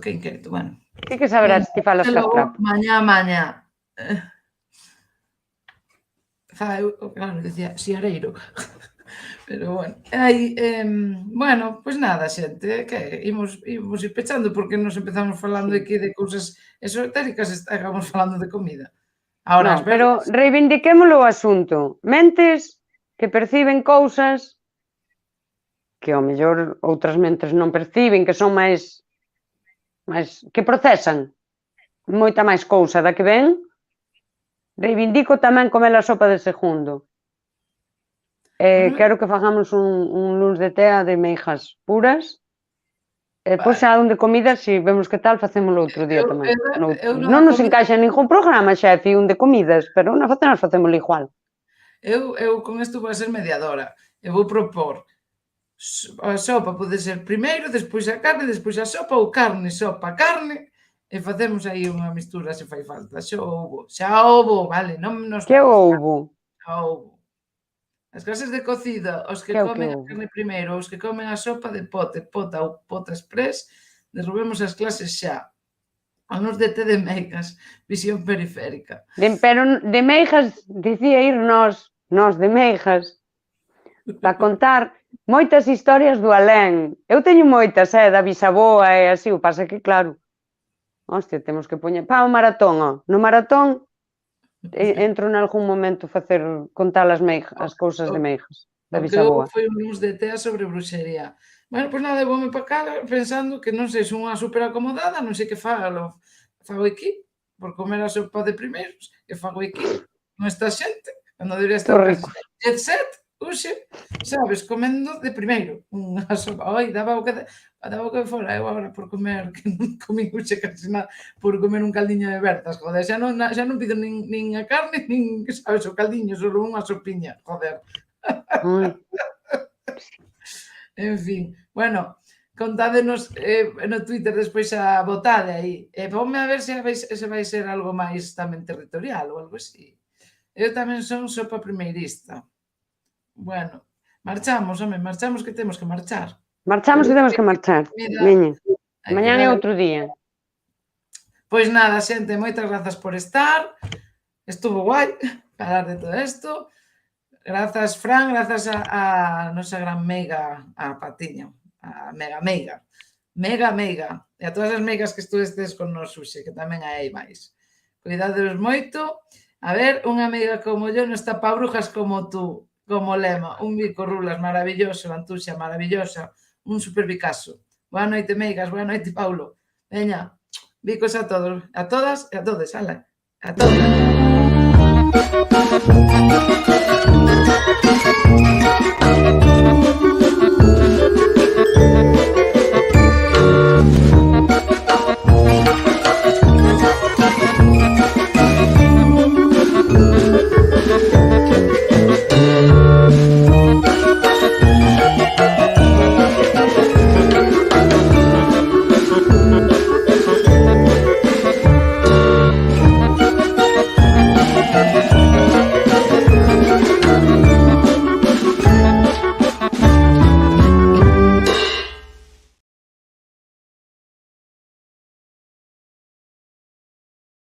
que inquérito? Bueno. Que saberás se ti falas castrapo? Mañá. Claro, decía, xiareiro. Pero bueno, aí, bueno, pois nada, xente, que imos ir pechando porque nos empezamos falando aquí de cousas esotéricas e acabamos falando de comida. Ahora, No, pero reivindiquémolo o asunto. Mentes que perciben cousas que ao mellor outras mentes non perciben, que son máis que procesan moita máis cousa da que ven. Reivindico tamén comer a sopa de segundo. Quero que fagamos un luns de tea de meijas puras. E depois xa un de comida, se vemos que tal, facémolo outro día tamén. Non nos encaixa ningún programa, xefe, un de comidas, pero unha facemos facémolo igual. Eu con isto vou a ser mediadora. Eu vou propor a sopa pode ser primeiro, despois a carne, despois a sopa, ou carne, sopa, carne, e facemos aí unha mistura se fai falta. Xa houbo, vale, non nos... Que houbo? Xa houbo. As clases de cocida, os que comen a carne primeiro, os que comen a sopa de pote, pota ou pota express, derrubemos as clases xa. Anos de té de meigas, visión periférica. Pero de meigas, dicía ir nós de meigas, para contar moitas historias do alén. Eu teño moitas, da bisaboa e así, o pasa que claro, hostia, temos que poñer, o maratón, no maratón, entro en algún momento contar as cousas de meigas, da bisaboa. O que foi un luns de tea sobre bruxería. Bueno, pois nada, voume para cá pensando que non sei, son unha super acomodada, non sei que fago aquí, por comer a sopa de primeiros, que fago aquí con esta xente, cando debería estar jet set, uxe, sabes, comendo de primeiro unha sopa. Oi, daba o que fora, eu agora por comer, que non comí uxe casi nada, por comer un caldiño de bertas, joder, xa non pido nin a carne, nin, sabes, o caldiño, só unha sopiña, joder. En fin, bueno, contádenos no Twitter despois a votade aí, e ponme a ver se vai ser algo máis tamén territorial ou algo así. Eu tamén son sopa primeirista. Bueno, marchamos, que temos que marchar. Marchamos que temos que marchar, veña. Mañán é outro día. Pois nada, xente, moitas grazas por estar. Estuvo guai falar de todo isto. Grazas, Fran, grazas a nosa gran meiga, a Patiño, a meiga. E a todas as meigas que estudestes con nos xuxe, que tamén hai máis. Cuidaderos moito. A ver, unha meiga como yo non está pa brujas como tú. Como lema, un bico rulas maravilloso, Antuxa maravillosa, un super bicaso. Boa noite, meigas, boa noite, Paulo. Veña, bicos a todos, a todas e a todes, ala, a todas.